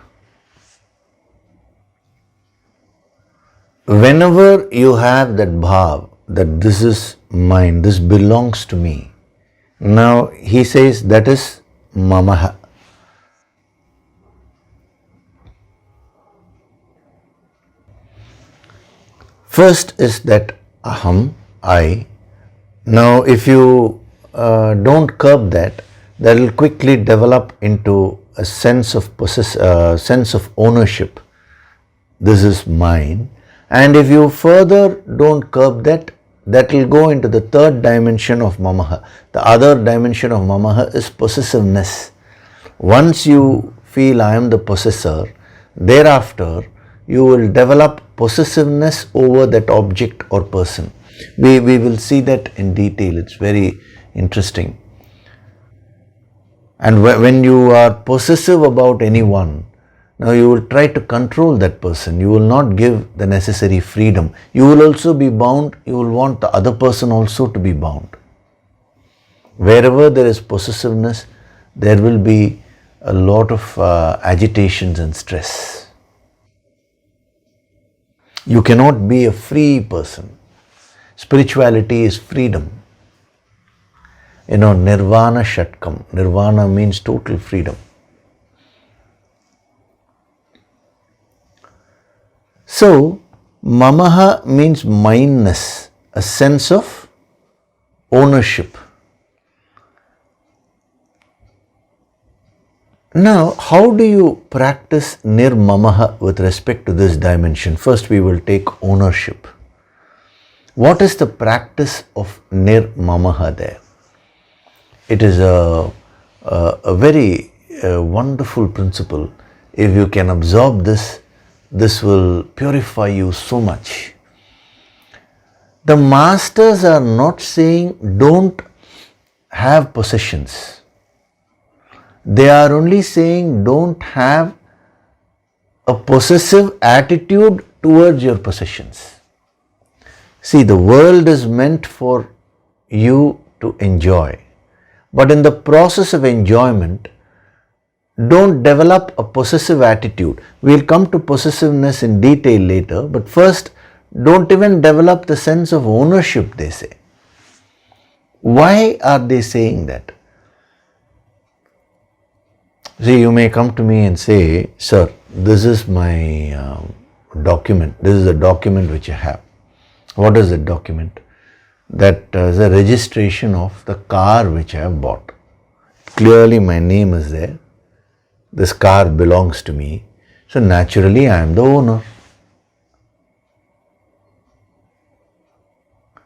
whenever you have that bhav, that this is mine, this belongs to me, now he says that is mamaha. First is that aham, I. Now if you don't curb that, that will quickly develop into a sense of sense of ownership. This is mine. And if you further don't curb that, that will go into the third dimension of mamaha. The other dimension of mamaha is possessiveness. Once you feel I am the possessor, thereafter you will develop possessiveness over that object or person. We will see that in detail. It's very interesting. And when you are possessive about anyone, now you will try to control that person. You will not give the necessary freedom. You will also be bound. You will want the other person also to be bound. Wherever there is possessiveness, there will be a lot of agitations and stress. You cannot be a free person. Spirituality is freedom. Nirvana Shatkam. Nirvana means total freedom. So, mamaha means mindness, a sense of ownership. Now, how do you practice nirmamaha with respect to this dimension? First, we will take ownership. What is the practice of nirmamaha there? It is a very wonderful principle. If you can absorb this, this will purify you so much. The masters are not saying don't have possessions. They are only saying don't have a possessive attitude towards your possessions. See, the world is meant for you to enjoy. But in the process of enjoyment, don't develop a possessive attitude. We'll come to possessiveness in detail later, but first, don't even develop the sense of ownership, they say. Why are they saying that? See, you may come to me and say, sir, this is my document. This is the document which I have. What is the document? That is a registration of the car which I have bought. Clearly my name is there. This car belongs to me. So naturally I am the owner.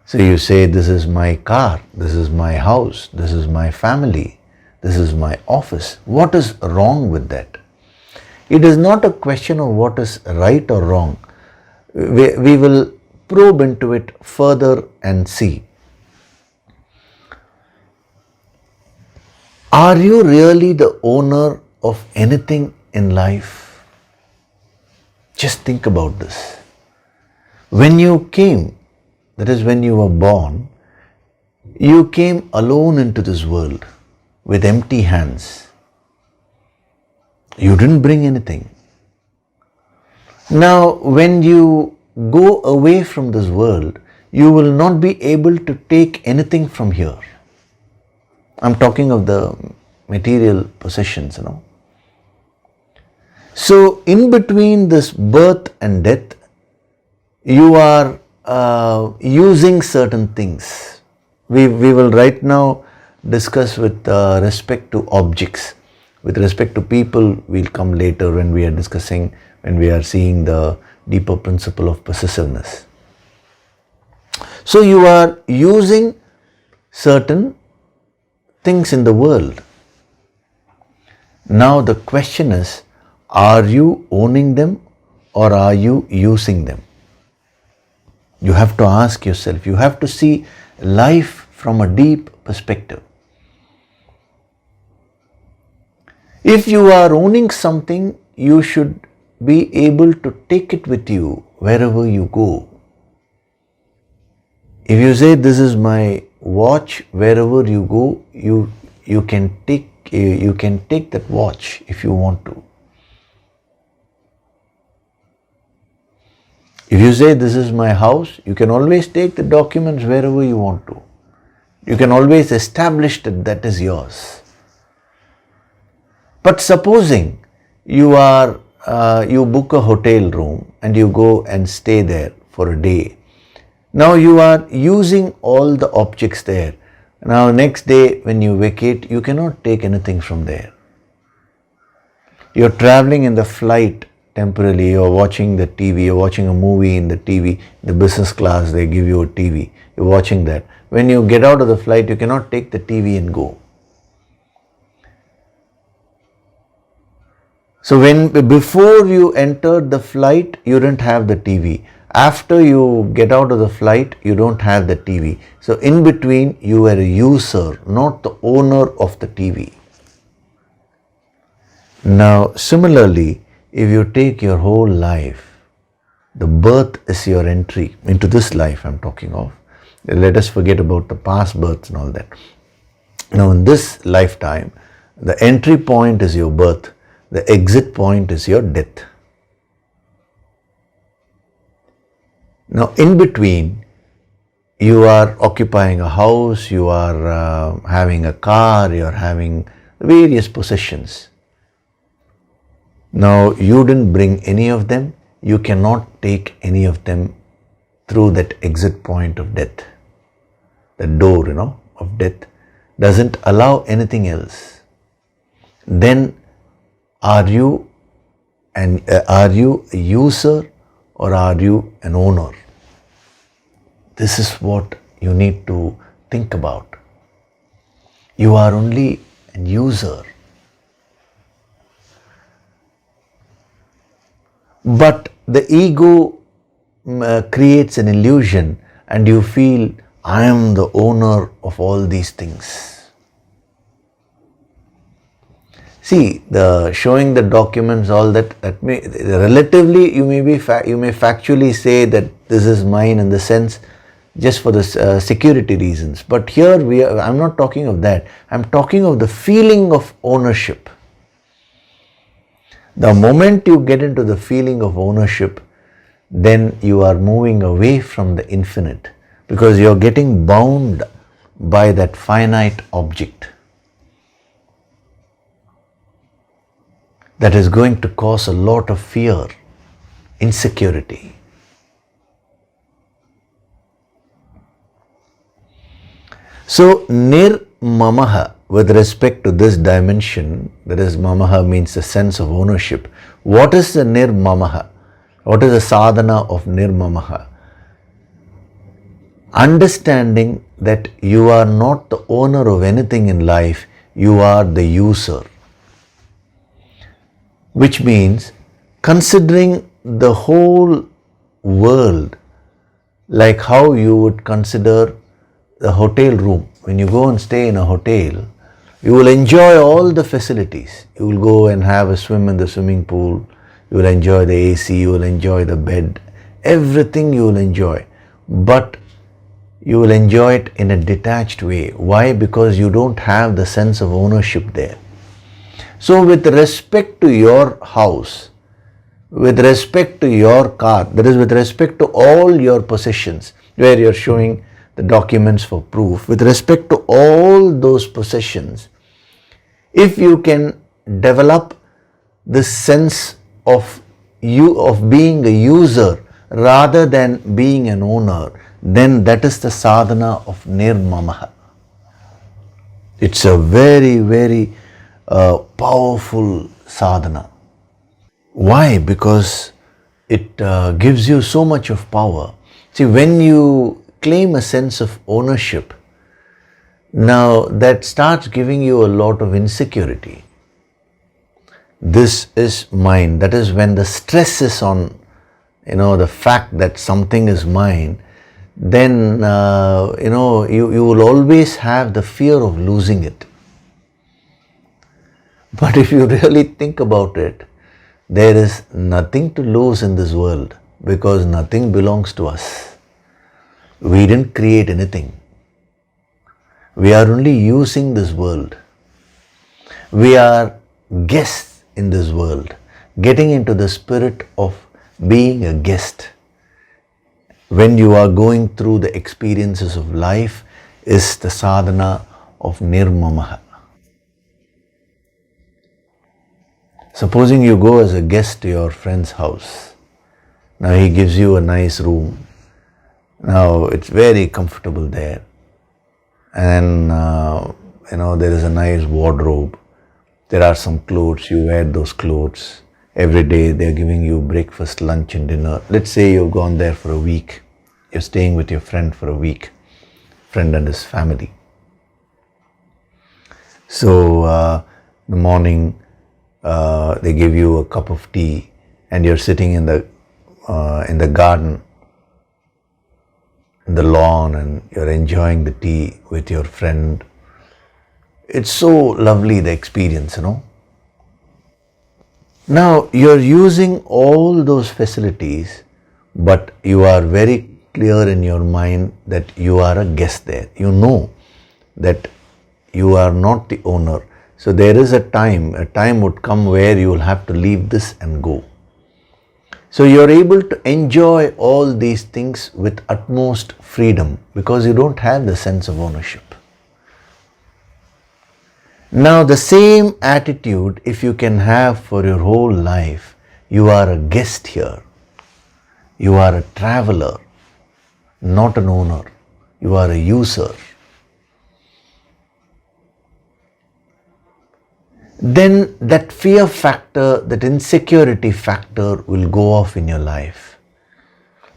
So you say, this is my car, this is my house, this is my family, this is my office. What is wrong with that? It is not a question of what is right or wrong. We will probe into it further and see. Are you really the owner of anything in life? Just think about this. When you came, that is when you were born, you came alone into this world with empty hands. You didn't bring anything. Now, when you go away from this world, you will not be able to take anything from here. I'm talking of the material possessions, So, in between this birth and death, you are using certain things. We will right now discuss with respect to objects. With respect to people, we'll come later when we are seeing the deeper principle of possessiveness. So you are using certain things in the world. Now the question is, are you owning them or are you using them? You have to ask yourself, you have to see life from a deep perspective. If you are owning something, you should be able to take it with you wherever you go. If you say, this is my watch, wherever you go, you can take that watch if you want to. If you say this is my house, you can always take the documents wherever you want to. You can always establish that that is yours. But supposing you book a hotel room and you go and stay there for a day. Now you are using all the objects there. Now next day when you vacate, you cannot take anything from there. You're traveling in the flight temporarily, you're watching the TV, you're watching a movie in the TV, the business class, they give you a TV, you're watching that. When you get out of the flight, you cannot take the TV and go. So before you entered the flight, you didn't have the TV. After you get out of the flight, you don't have the TV. So in between, you were a user, not the owner of the TV. Now similarly, if you take your whole life, the birth is your entry into this life I'm talking of. Let us forget about the past births and all that. Now in this lifetime, the entry point is your birth, the exit point is your death. Now in between, you are occupying a house, you are having a car, you are having various possessions. Now you didn't bring any of them, you cannot take any of them through that exit point of death. The door, of death doesn't allow anything else. Then are you a user or are you an owner? This is what you need to think about. You are only an user. But the ego creates an illusion and you feel, I am the owner of all these things. See, the showing the documents, all that may relatively you may factually say that this is mine in the sense just for the security reasons. But here I'm not talking of that. I'm talking of the feeling of ownership. The moment you get into the feeling of ownership, then you are moving away from the infinite because you're getting bound by that finite object. That is going to cause a lot of fear, insecurity. So, nirmamaha, with respect to this dimension, that is, mamaha means the sense of ownership. What is the nirmamaha? What is the sadhana of nirmamaha? Understanding that you are not the owner of anything in life, you are the user. Which means considering the whole world like how you would consider the hotel room. When you go and stay in a hotel, you will enjoy all the facilities. You will go and have a swim in the swimming pool. You will enjoy the AC, you will enjoy the bed. Everything you will enjoy. But you will enjoy it in a detached way. Why? Because you don't have the sense of ownership there. So with respect to your house, with respect to your car, that is with respect to all your possessions, where you're showing the documents for proof, with respect to all those possessions, if you can develop the sense of being a user rather than being an owner, then that is the sadhana of nirmamaha. It's a very, very powerful sadhana. Why? Because it gives you so much of power. See, when you claim a sense of ownership, now that starts giving you a lot of insecurity. This is mine. That is when the stress is on, the fact that something is mine, then, you will always have the fear of losing it. But if you really think about it, there is nothing to lose in this world because nothing belongs to us. We didn't create anything. We are only using this world. We are guests in this world, getting into the spirit of being a guest. when you are going through the experiences of life is the sadhana of nirmamaha. Supposing you go as a guest to your friend's house. Now he gives you a nice room. Now it's very comfortable there. And there is a nice wardrobe. There are some clothes, you wear those clothes. Every day they're giving you breakfast, lunch and dinner. Let's say you've gone there for a week. You're staying with your friend for a week. Friend and his family. So in the morning they give you a cup of tea and you're sitting in the garden, in the lawn, and you're enjoying the tea with your friend. It's so lovely, the experience, Now you're using all those facilities, but you are very clear in your mind that you are a guest there. You know that you are not the owner. So there is a time would come where you will have to leave this and go. So you're able to enjoy all these things with utmost freedom because you don't have the sense of ownership. Now the same attitude, if you can have for your whole life, you are a guest here. You are a traveler, not an owner. You are a user. Then that fear factor, that insecurity factor will go off in your life.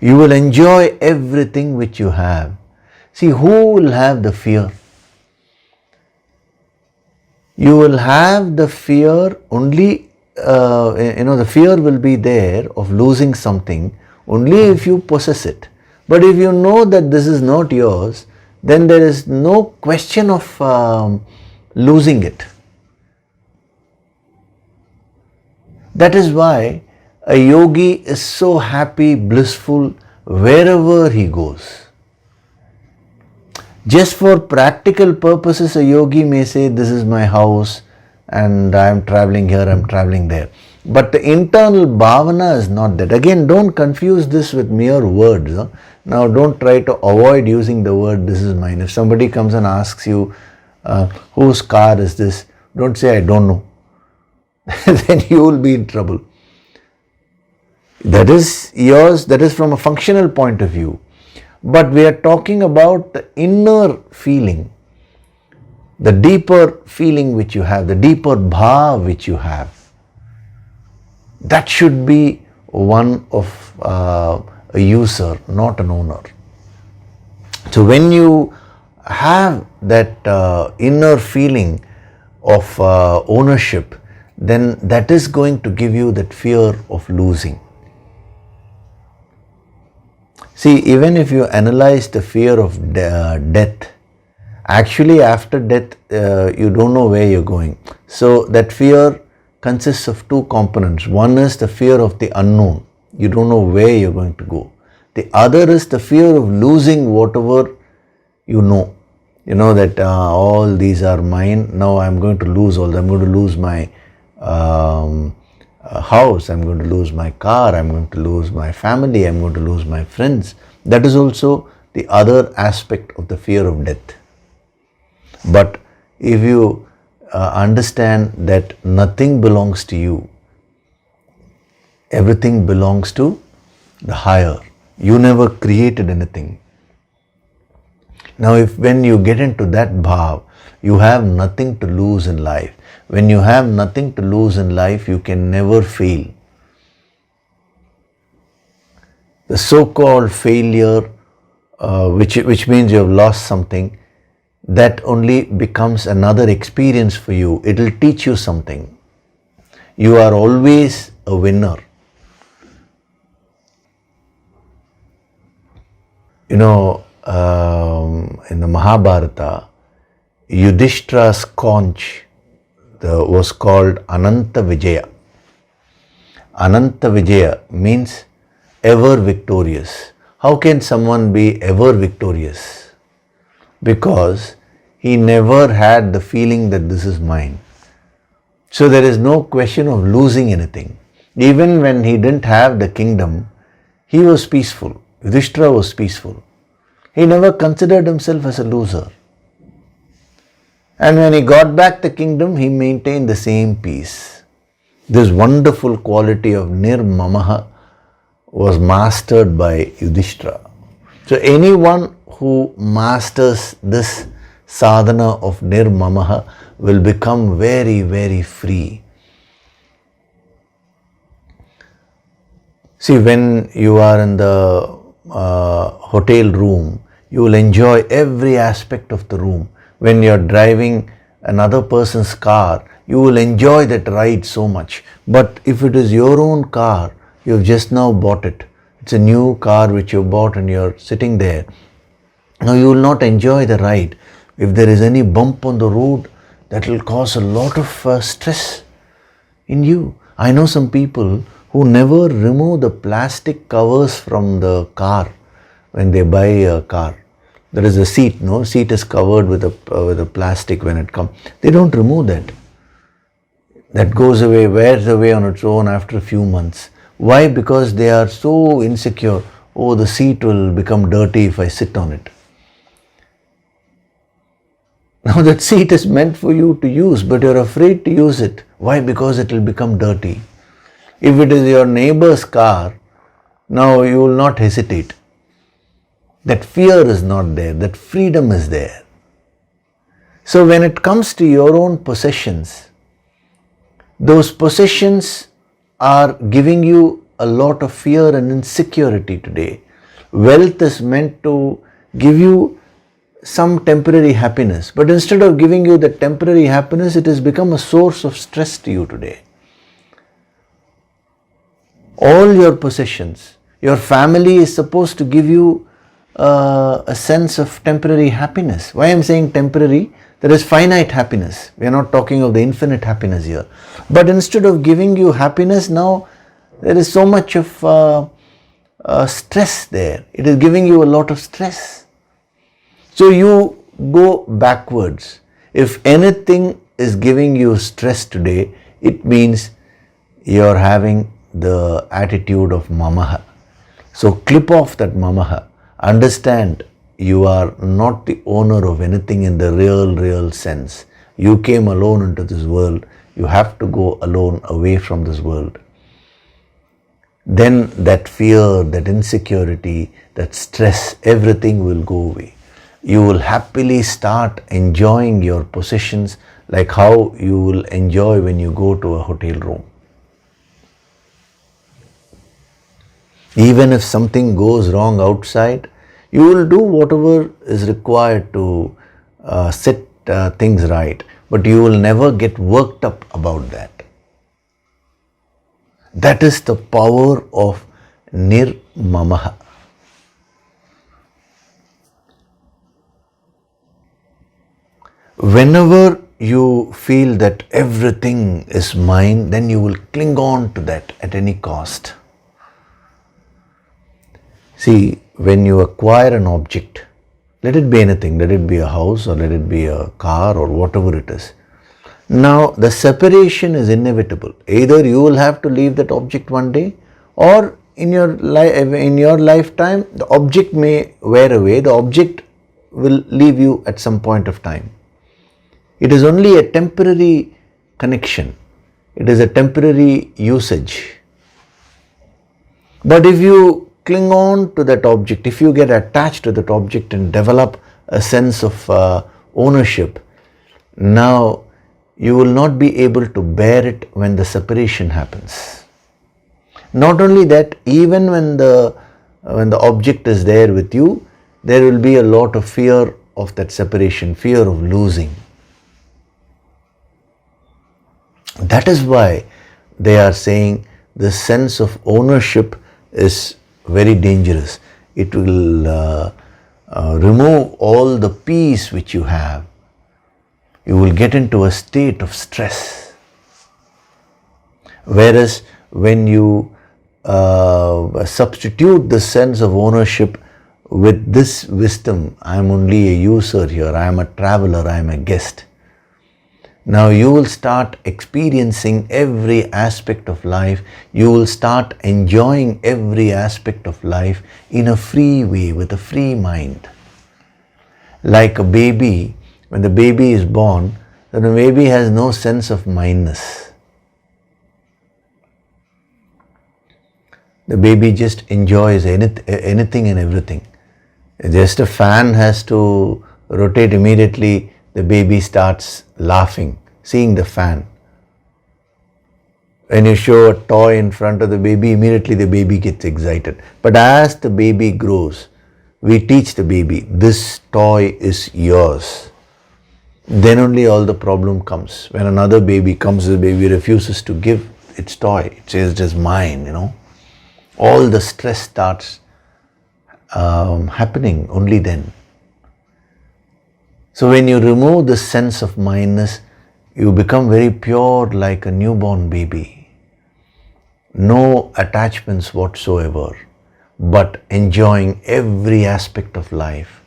You will enjoy everything which you have. See, who will have the fear? You will have the fear only, the fear will be there of losing something only if you possess it. But if you know that this is not yours, then there is no question of losing it. That is why a yogi is so happy, blissful wherever he goes. Just for practical purposes, a yogi may say, this is my house and I am traveling here, I am traveling there. But the internal bhavana is not that. Again, don't confuse this with mere words. Now, don't try to avoid using the word, this is mine. If somebody comes and asks you, whose car is this? Don't say, I don't know. Then you will be in trouble. That is yours, that is from a functional point of view. But we are talking about the inner feeling, the deeper feeling which you have, the deeper bhav which you have. That should be one of a user, not an owner. So when you have that inner feeling of ownership, then that is going to give you that fear of losing. See, even if you analyze the fear of death, actually after death, you don't know where you're going. So that fear consists of two components. One is the fear of the unknown. You don't know where you're going to go. The other is the fear of losing whatever you know. You know that all these are mine. Now I'm going to lose all. I'm going to lose my house, I'm going to lose my car, I'm going to lose my family, I'm going to lose my friends. That is also the other aspect of the fear of death. But if you understand that nothing belongs to you, everything belongs to the higher. You never created anything. Now when you get into that bhav, you have nothing to lose in life. When you have nothing to lose in life, you can never fail. The so-called failure, which means you have lost something, that only becomes another experience for you. It will teach you something. You are always a winner. In the Mahabharata, Yudhishthira's conch was called Ananta Vijaya. Ananta Vijaya means ever victorious. How can someone be ever victorious? Because he never had the feeling that this is mine. So there is no question of losing anything. Even when he didn't have the kingdom, he was peaceful. Yudhishthira was peaceful. He never considered himself as a loser. And when he got back the kingdom, he maintained the same peace. This wonderful quality of nirmamaha was mastered by Yudhishthira. So anyone who masters this sadhana of nirmamaha will become very, very free. See, when you are in the hotel room, you will enjoy every aspect of the room. When you are driving another person's car, you will enjoy that ride so much. But if it is your own car, you have just now bought it. It's a new car which you bought and you are sitting there. Now you will not enjoy the ride. If there is any bump on the road, that will cause a lot of stress in you. I know some people who never remove the plastic covers from the car when they buy a car. There is a seat, no? Seat is covered with a plastic when it comes. They don't remove that. That goes away, wears away on its own after a few months. Why? Because they are so insecure. Oh, the seat will become dirty if I sit on it. Now that seat is meant for you to use, but you're afraid to use it. Why? Because it will become dirty. If it is your neighbor's car, now you will not hesitate. That fear is not there, that freedom is there. So when it comes to your own possessions, those possessions are giving you a lot of fear and insecurity today. Wealth is meant to give you some temporary happiness, but instead of giving you the temporary happiness, it has become a source of stress to you today. All your possessions, your family is supposed to give you a sense of temporary happiness. Why I am saying temporary? There is finite happiness. We are not talking of the infinite happiness here. But instead of giving you happiness, now there is so much of stress there. It is giving you a lot of stress. So you go backwards. If anything is giving you stress today, it means you are having the attitude of mamaha. So clip off that mamaha. Understand you are not the owner of anything in the real sense. You came alone into this world. You have to go alone away from this world. Then that fear, that insecurity, that stress, everything will go away. You will happily start enjoying your possessions like how you will enjoy when you go to a hotel room. Even if something goes wrong outside, you will do whatever is required to set things right, but you will never get worked up about that. That is the power of nirmamaha. Whenever you feel that everything is mine, then you will cling on to that at any cost. See, when you acquire an object, let it be anything, let it be a house or let it be a car or whatever it is. Now, the separation is inevitable. Either you will have to leave that object one day, or in your lifetime, the object may wear away, the object will leave you at some point of time. It is only a temporary connection. It is a temporary usage. But if you cling on to that object, if you get attached to that object and develop a sense of ownership, now you will not be able to bear it when the separation happens. Not only that, even when the object is there with you, there will be a lot of fear of that separation, fear of losing. That is why they are saying the sense of ownership is very dangerous. It will remove all the peace which you have. You will get into a state of stress. Whereas when you substitute the sense of ownership with this wisdom, I am only a user here, I am a traveler, I am a guest, Now you will start experiencing every aspect of life. You will start enjoying every aspect of life in a free way, with a free mind. Like a baby, when the baby is born, then the baby has no sense of mindness. The baby just enjoys anything and everything. Just a fan has to rotate immediately, the baby starts laughing, seeing the fan. When you show a toy in front of the baby, immediately the baby gets excited. But as the baby grows, we teach the baby, this toy is yours. Then only all the problem comes. When another baby comes, the baby refuses to give its toy. It says, it is mine, All the stress starts happening only then. So when you remove the sense of mindness, you become very pure like a newborn baby. No attachments whatsoever, but enjoying every aspect of life.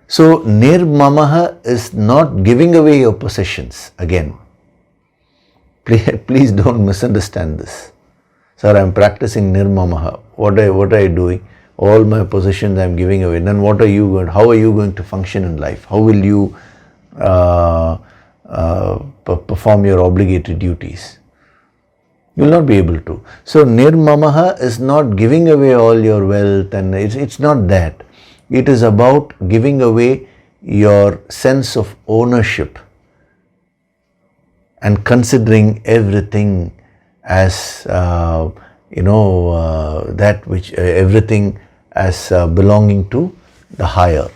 So nirmamaha is not giving away your possessions. Again, please don't misunderstand this. Sir, I am practicing nirmamaha. What are you doing? All my possessions I am giving away. Then how are you going to function in life? How will you perform your obligatory duties? You will not be able to. So nirmamaha is not giving away all your wealth, and it's not that. It is about giving away your sense of ownership and considering everything as that which everything as belonging to the higher.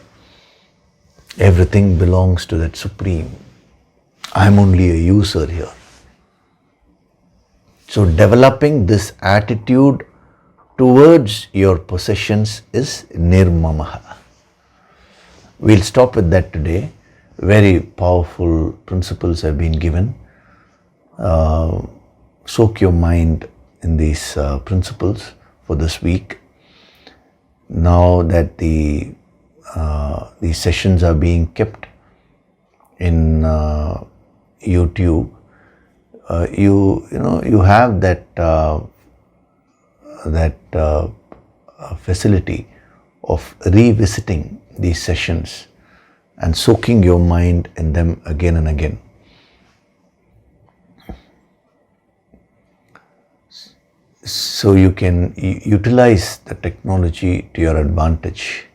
Everything belongs to that supreme. I am only a user here. So developing this attitude towards your possessions is nirmamaha. We'll stop with that today. Very powerful principles have been given. Soak your mind in these principles for this week. Now that these sessions are being kept in YouTube, you have that facility of revisiting these sessions and soaking your mind in them again and again. So you can utilize the technology to your advantage.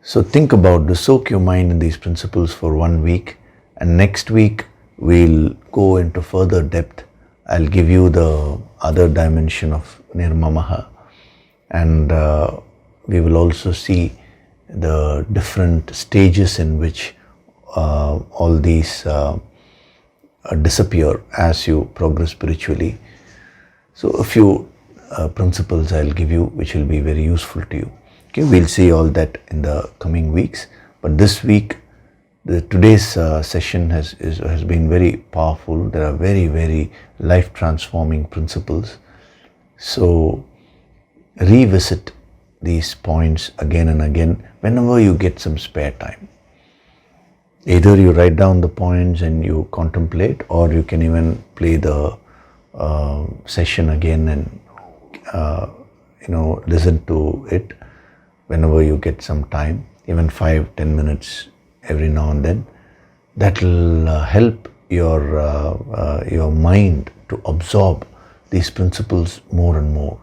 So think about this, soak your mind in these principles for 1 week, and next week we'll go into further depth. I'll give you the other dimension of nirmamaha, and we will also see the different stages in which all these disappear as you progress spiritually. So a few principles I'll give you which will be very useful to you. Okay, we'll see all that in the coming weeks. But this week, today's session has been very powerful. There are very, very life-transforming principles. So revisit these points again and again whenever you get some spare time. Either you write down the points and you contemplate, or you can even play the session again and listen to it whenever you get some time, even 5-10 minutes every now and then. That will help your mind to absorb these principles more and more.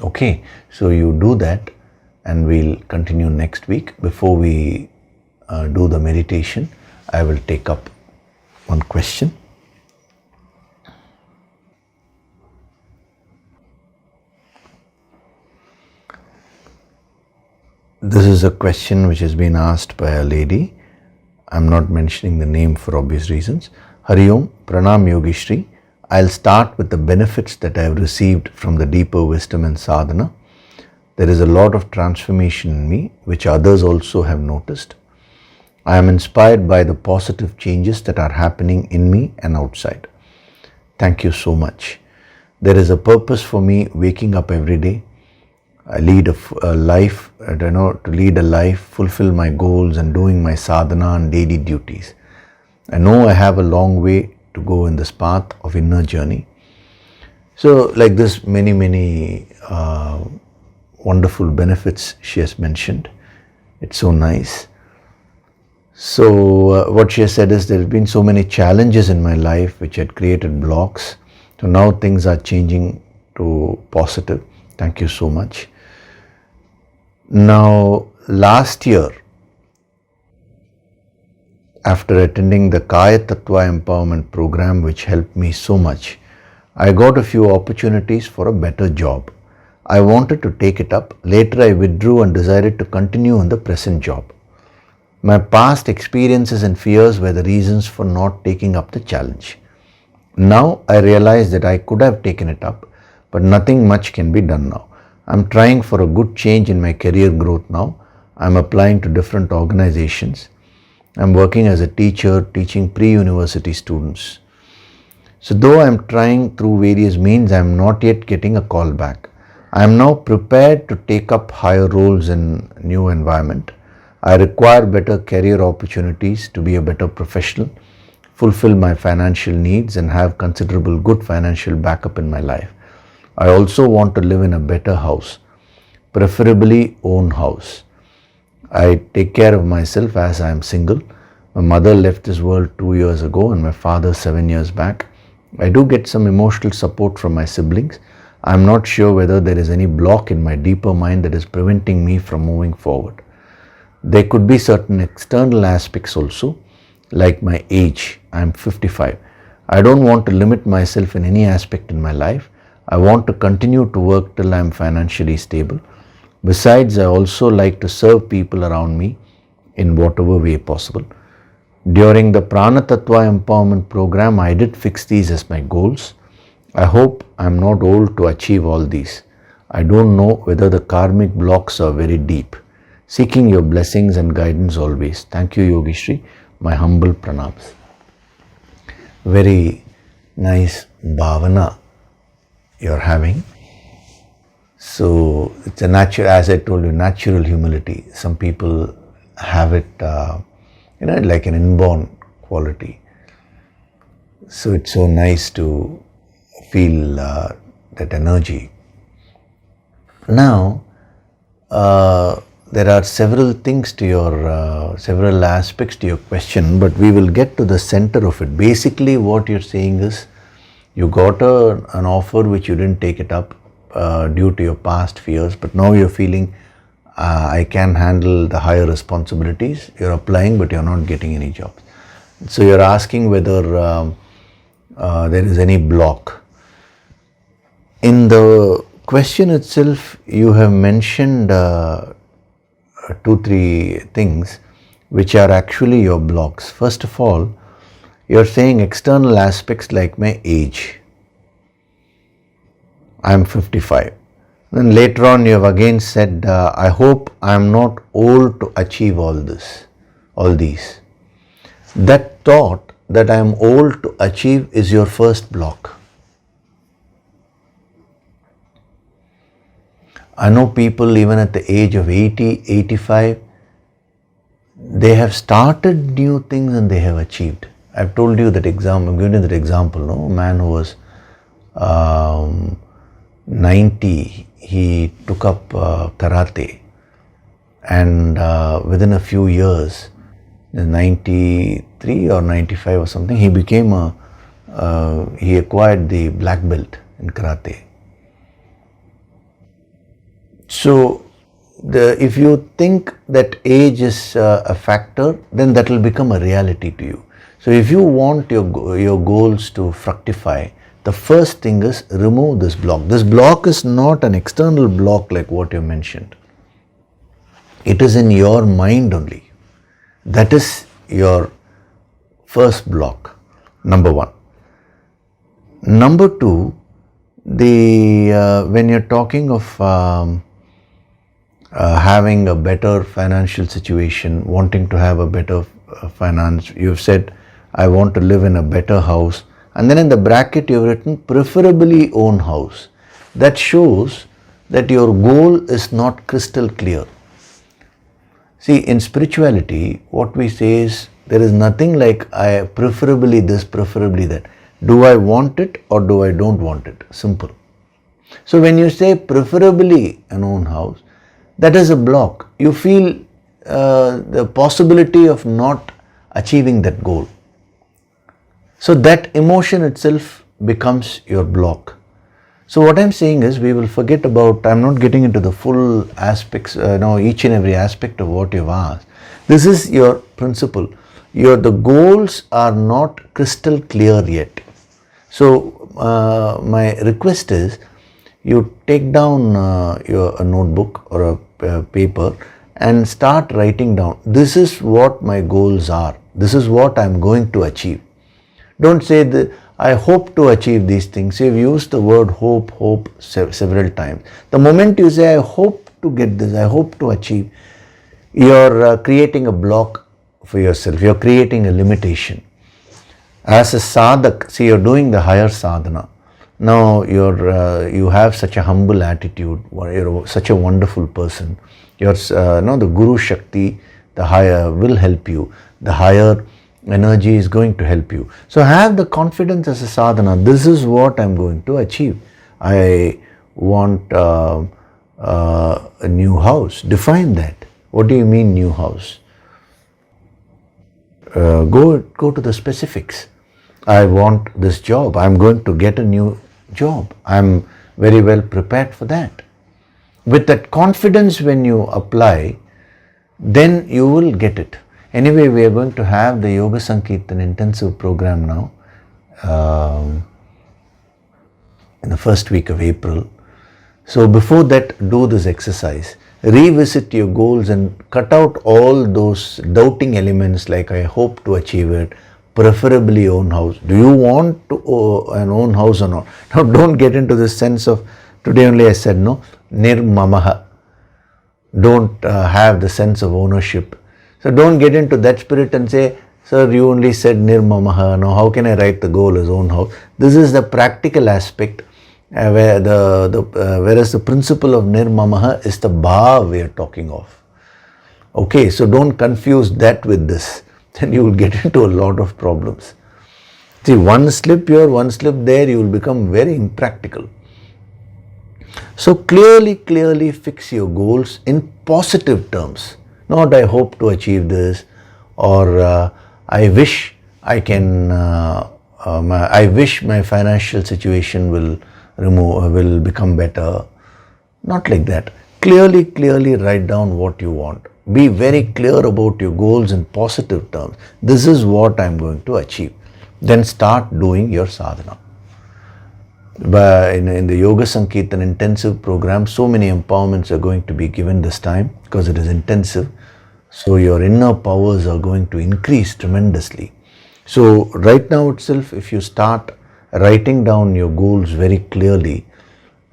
Okay, so you do that, and we'll continue next week. Before we do the meditation, I will take up one question. This is a question which has been asked by a lady. I'm not mentioning the name for obvious reasons. Hari Om, Pranam Yogishri. I'll start with the benefits that I have received from the deeper wisdom and sadhana. There is a lot of transformation in me, which others also have noticed. I am inspired by the positive changes that are happening in me and outside. Thank you so much. There is a purpose for me waking up every day. I lead a life, to lead a life, fulfill my goals, and doing my sadhana and daily duties. I know I have a long way to go in this path of inner journey. So like this, many wonderful benefits she has mentioned. It's so nice. So what she has said is, there have been so many challenges in my life which had created blocks. So now things are changing to positive. Thank you so much. Now, last year, after attending the Kaya Tattva Empowerment Program, which helped me so much, I got a few opportunities for a better job. I wanted to take it up. Later I withdrew and decided to continue in the present job. My past experiences and fears were the reasons for not taking up the challenge. Now I realize that I could have taken it up, but nothing much can be done now. I'm trying for a good change in my career growth now. I'm applying to different organizations. I'm working as a teacher, teaching pre-university students. So though I'm trying through various means, I'm not yet getting a call back. I am now prepared to take up higher roles in new environment. I require better career opportunities to be a better professional, fulfill my financial needs and have considerable good financial backup in my life. I also want to live in a better house, preferably own house. I take care of myself as I am single. My mother left this world 2 years ago and my father 7 years back. I do get some emotional support from my siblings. I am not sure whether there is any block in my deeper mind that is preventing me from moving forward. There could be certain external aspects also, like my age. I am 55. I don't want to limit myself in any aspect in my life. I want to continue to work till I am financially stable. Besides, I also like to serve people around me in whatever way possible. During the Prana Tattva Empowerment Program, I did fix these as my goals. I hope I am not old to achieve all these. I don't know whether the karmic blocks are very deep. Seeking your blessings and guidance always. Thank you, Yogishri. My humble pranams. Very nice bhavana you're having. So it's a natural, as I told you, natural humility. Some people have it, like an inborn quality. So it's so nice to feel that energy. Now, there are several things to your, several aspects to your question, but we will get to the center of it. Basically, what you're saying is, you got an offer which you didn't take it up due to your past fears, but now you're feeling, I can handle the higher responsibilities. You're applying, but you're not getting any jobs. So you're asking whether there is any block. In the question itself, you have mentioned 2-3 things which are actually your blocks. First of all, you're saying external aspects like my age. I'm 55. Then later on you have again said, I hope I am not old to achieve all these. That thought that I am old to achieve is your first block. I know people even at the age of 80, 85, they have started new things and they have achieved. I've told you that example, I'm giving you that example, no? A man who was 90, he took up karate, and within a few years, 93 or 95 or something, he became he acquired the black belt in karate. So, if you think that age is a factor, then that will become a reality to you. So, if you want your goals to fructify, the first thing is remove this block. This block is not an external block like what you mentioned. It is in your mind only. That is your first block, number one. Number two, when you're talking of having a better financial situation, wanting to have a better finance, you've said, I want to live in a better house. And then in the bracket you've written, preferably own house. That shows that your goal is not crystal clear. See, in spirituality, what we say is, There is nothing like I preferably this, preferably that. Do I want it or do I don't want it? Simple. So when you say preferably an own house, that is a block. You feel the possibility of not achieving that goal. So that emotion itself becomes your block. So what I'm saying is, we will forget about, I'm not getting into the full aspects, each and every aspect of what you've asked. This is your principle. The goals are not crystal clear yet. So my request is, you take down a notebook or a paper and start writing down, this is what my goals are. This is what I'm going to achieve. Don't say that I hope to achieve these things. You've used the word hope several times. The moment you say I hope to get this, I hope to achieve, you're creating a block for yourself. You're creating a limitation. As a sadhak, see, you're doing the higher sadhana. Now you have such a humble attitude. You're such a wonderful person. The Guru Shakti, the higher, will help you. The higher energy is going to help you. So have the confidence as a sadhana. This is what I'm going to achieve. I want a new house. Define that. What do you mean new house? Go to the specifics. I want this job. I'm going to get a new job. I'm very well prepared for that. With that confidence, when you apply, then you will get it. Anyway, we are going to have the Yoga Sankirtan intensive program now in the first week of April. So before that, do this exercise. Revisit your goals and cut out all those doubting elements like I hope to achieve it, preferably own house. Do you want to an own house or not? Now don't get into the sense of, today only I said no, nirmamaha. Don't have the sense of ownership. So don't get into that spirit and say, sir, you only said nirmamaha. Now how can I write the goal as own house? This is the practical aspect, whereas the principle of nirmamaha is the bhav we are talking of. Okay, so don't confuse that with this. Then you will get into a lot of problems. See, one slip here, one slip there, you will become very impractical. So clearly fix your goals in positive terms. Not I hope to achieve this, or I wish I can, I wish my financial situation will become better. Not like that. Clearly write down what you want. Be very clear about your goals in positive terms. This is what I'm going to achieve. Then start doing your sadhana. But in the Yoga Sankirtan intensive program, so many empowerments are going to be given this time because it is intensive. So your inner powers are going to increase tremendously. So right now itself, if you start writing down your goals very clearly,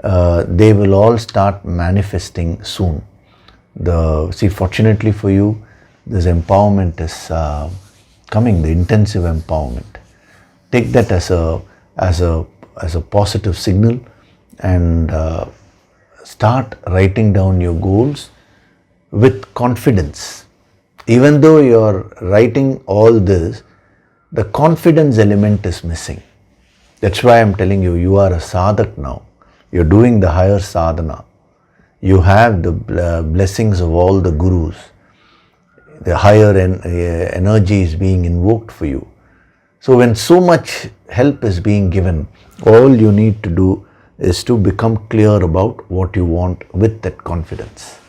they will all start manifesting soon. Fortunately for you, this empowerment is coming, the intensive empowerment. Take that as a positive signal and start writing down your goals with confidence. Even though you're writing all this, the confidence element is missing. That's why I'm telling you, you are a sadhak now. You're doing the higher sadhana. You have the blessings of all the gurus. The higher energy is being invoked for you. So when so much help is being given, all you need to do is to become clear about what you want with that confidence.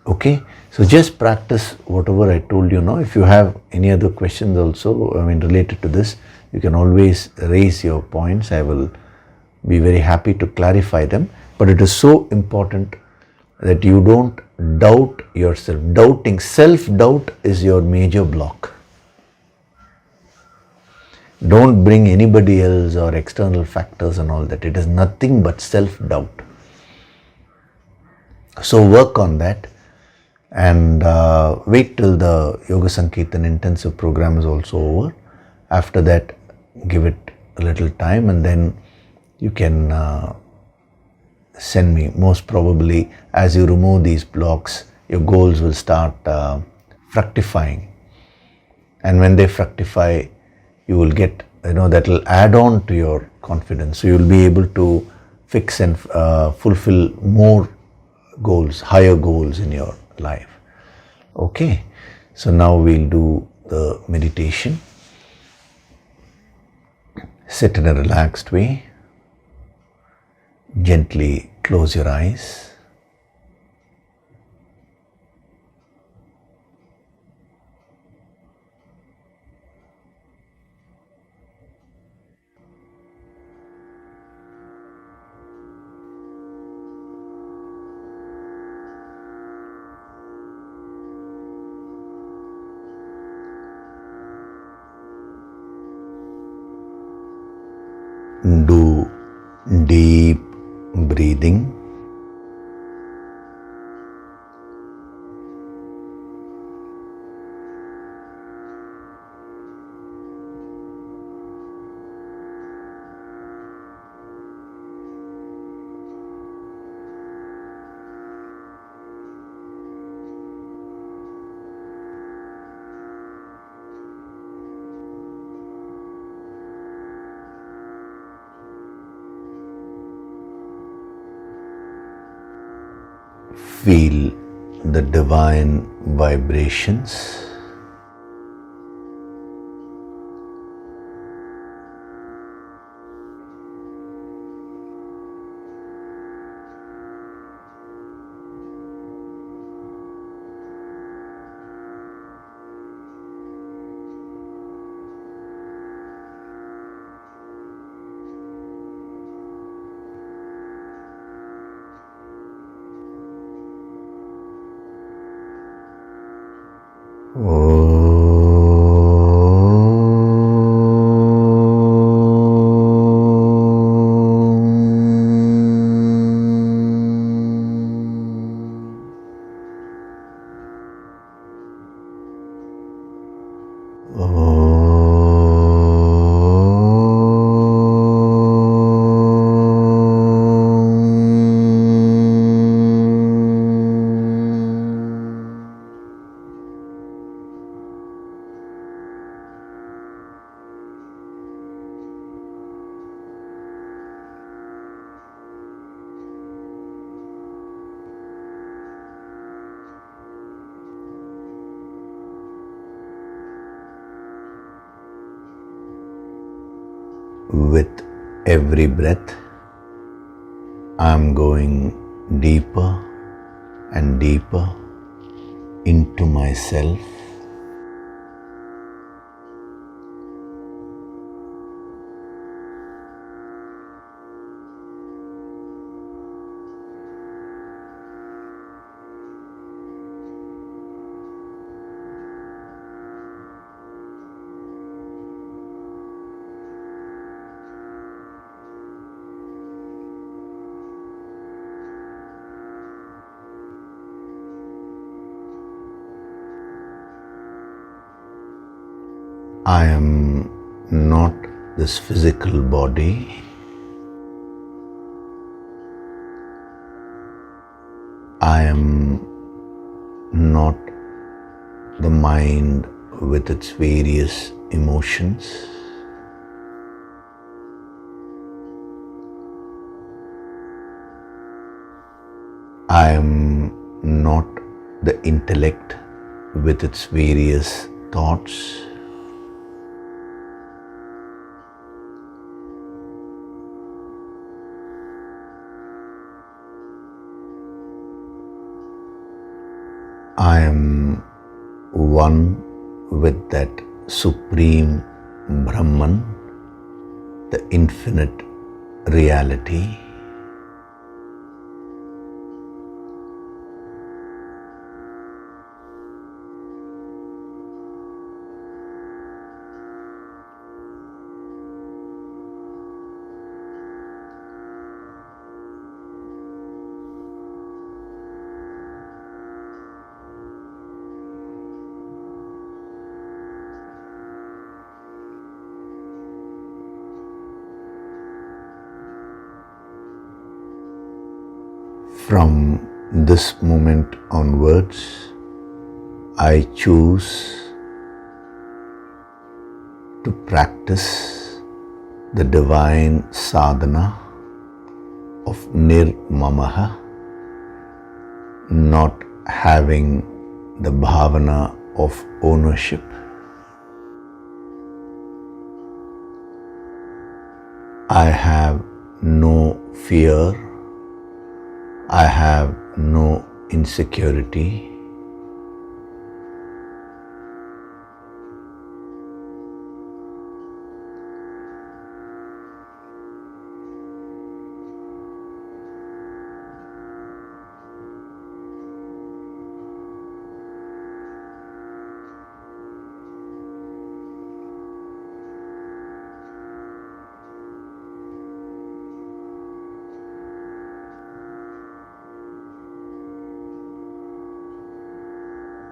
Okay, so just practice whatever I told you now. If you have any other questions also, related to this, you can always raise your points. I will be very happy to clarify them. But it is so important that you don't doubt yourself. Self-doubt is your major block. Don't bring anybody else or external factors and all that. It is nothing but self-doubt. So work on that and wait till the Yoga Sankirtan intensive program is also over. After that, give it a little time and then you can send me. Most probably, as you remove these blocks, your goals will start fructifying. And when they fructify, you will get, that will add on to your confidence. So you will be able to fix and fulfill more goals, higher goals in your life. Okay, so now we'll do the meditation. Sit in a relaxed way. Gently close your eyes. Do deep breathing. Feel the divine vibrations. With every breath, I'm going deeper and deeper into myself. I am not this physical body. I am not the mind with its various emotions. I am not the intellect with its various thoughts. I am one with that Supreme Brahman, the infinite reality. From this moment onwards, I choose to practice the divine sadhana of nirmamaha, not having the bhavana of ownership. I have no fear, I have no insecurity.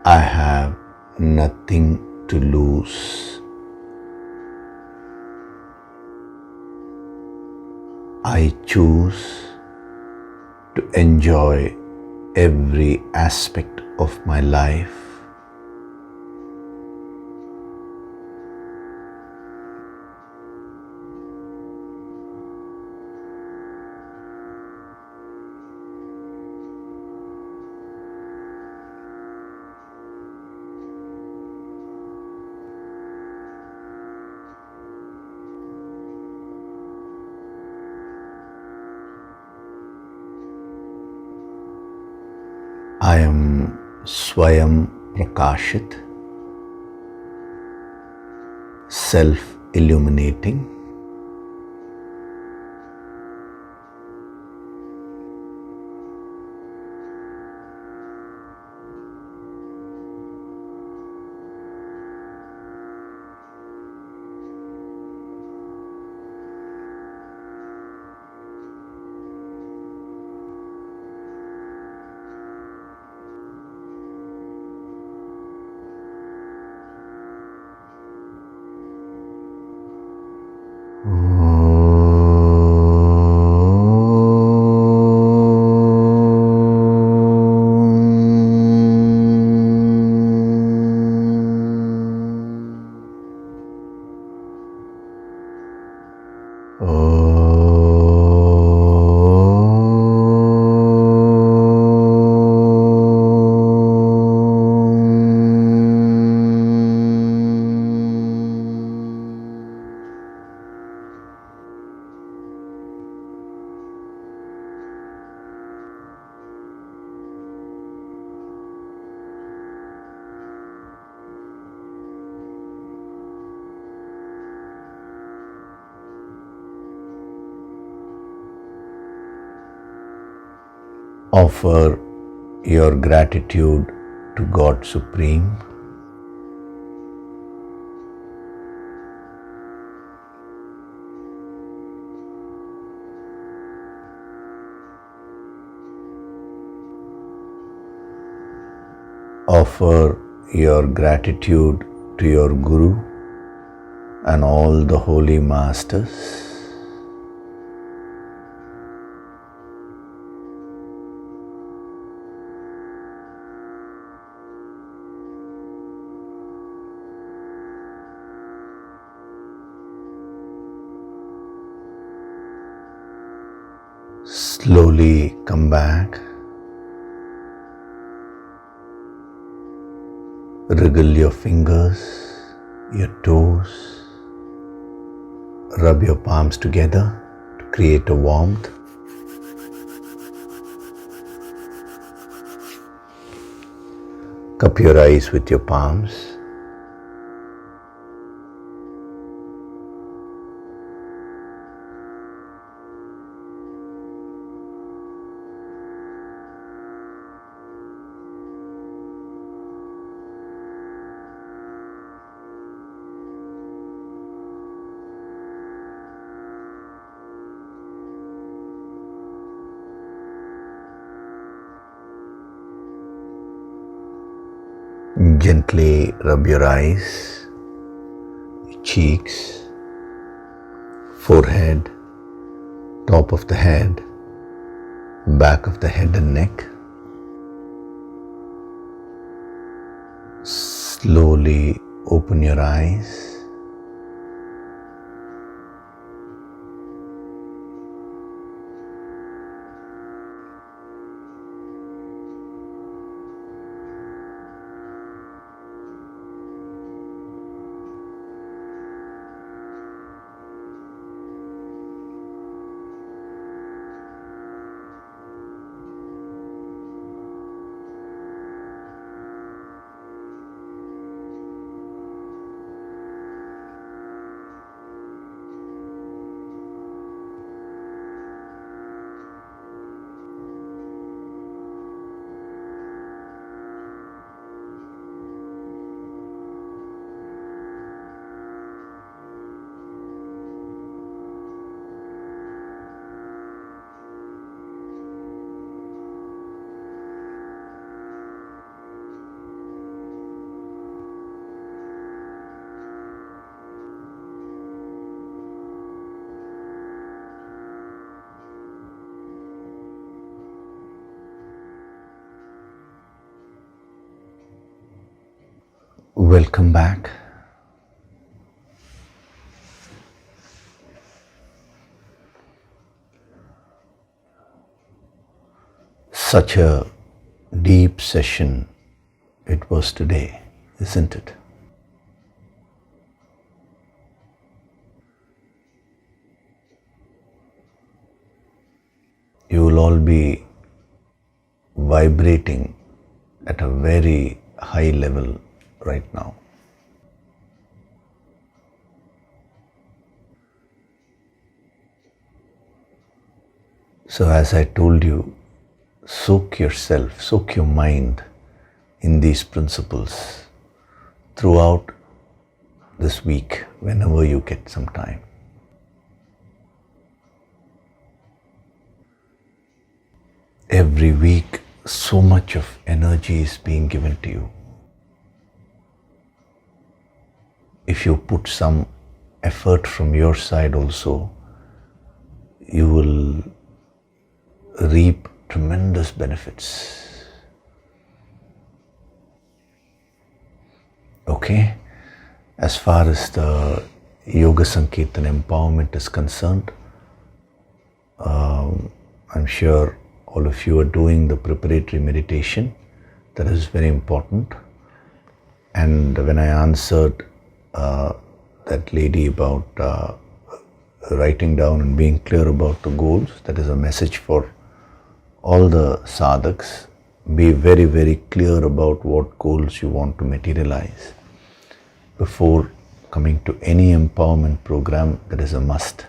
I have nothing to lose. I choose to enjoy every aspect of my life. I am Swayam Prakashit, self-illuminating. Offer your gratitude to God Supreme. Offer your gratitude to your Guru and all the holy masters. Slowly come back. Wriggle your fingers, your toes. Rub your palms together to create a warmth. Cup your eyes with your palms. Gently rub your eyes, cheeks, forehead, top of the head, back of the head and neck. Slowly open your eyes Welcome back. Such a deep session it was today, isn't it? You will all be vibrating at a very high level right now. So as I told you, soak yourself, soak your mind in these principles throughout this week whenever you get some time. Every week, so much of energy is being given to you. If you put some effort from your side also, you will reap tremendous benefits. Okay? As far as the Yoga Sankirtan empowerment is concerned, I'm sure all of you are doing the preparatory meditation. That is very important. And when I answered that lady about writing down and being clear about the goals, that is a message for all the sadhaks. Be very, very clear about what goals you want to materialize. Before coming to any empowerment program, that is a must.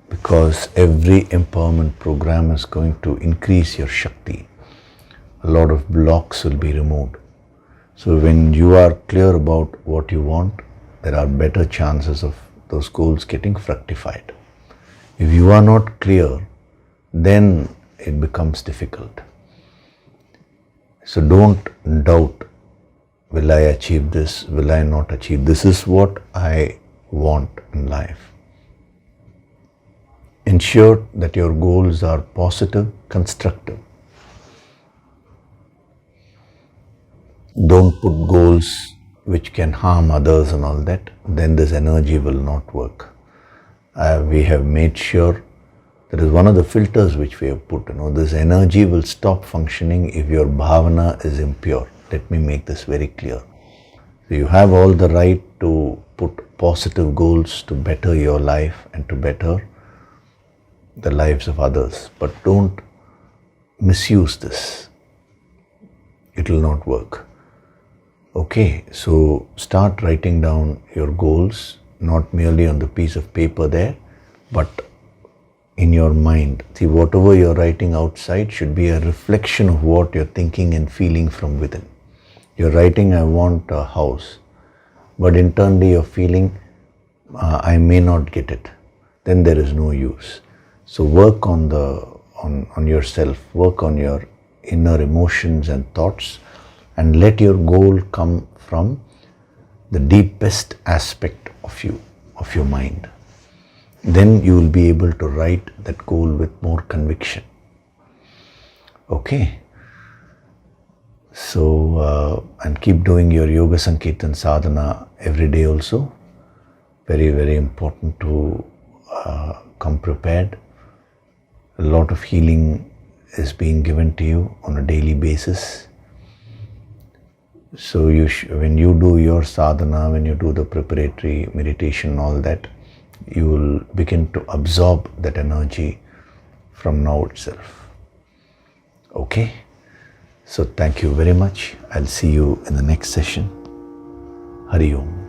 Because every empowerment program is going to increase your Shakti. A lot of blocks will be removed. So when you are clear about what you want, there are better chances of those goals getting fructified. If you are not clear, then it becomes difficult. So don't doubt, will I achieve this, will I not achieve? This is what I want in life. Ensure that your goals are positive, constructive. Don't put goals which can harm others and all that, then this energy will not work. We have made sure that is one of the filters which we have put. This energy will stop functioning if your bhavana is impure. Let me make this very clear. So you have all the right to put positive goals to better your life and to better the lives of others, but don't misuse this. It will not work. Okay, so start writing down your goals, not merely on the piece of paper there, but in your mind. See, whatever you're writing outside should be a reflection of what you're thinking and feeling from within. You're writing, I want a house, but internally you're feeling, I may not get it. Then there is no use. So work on yourself, work on your inner emotions and thoughts, and let your goal come from the deepest aspect of you, of your mind. Then you will be able to write that goal with more conviction. Okay? So, and keep doing your Yoga Sankirtan sadhana every day also. Very, very important to come prepared. A lot of healing is being given to you on a daily basis. So when you do your sadhana, when you do the preparatory meditation, all that, you will begin to absorb that energy from now itself. Okay? So thank you very much. I'll see you in the next session. Hari Om.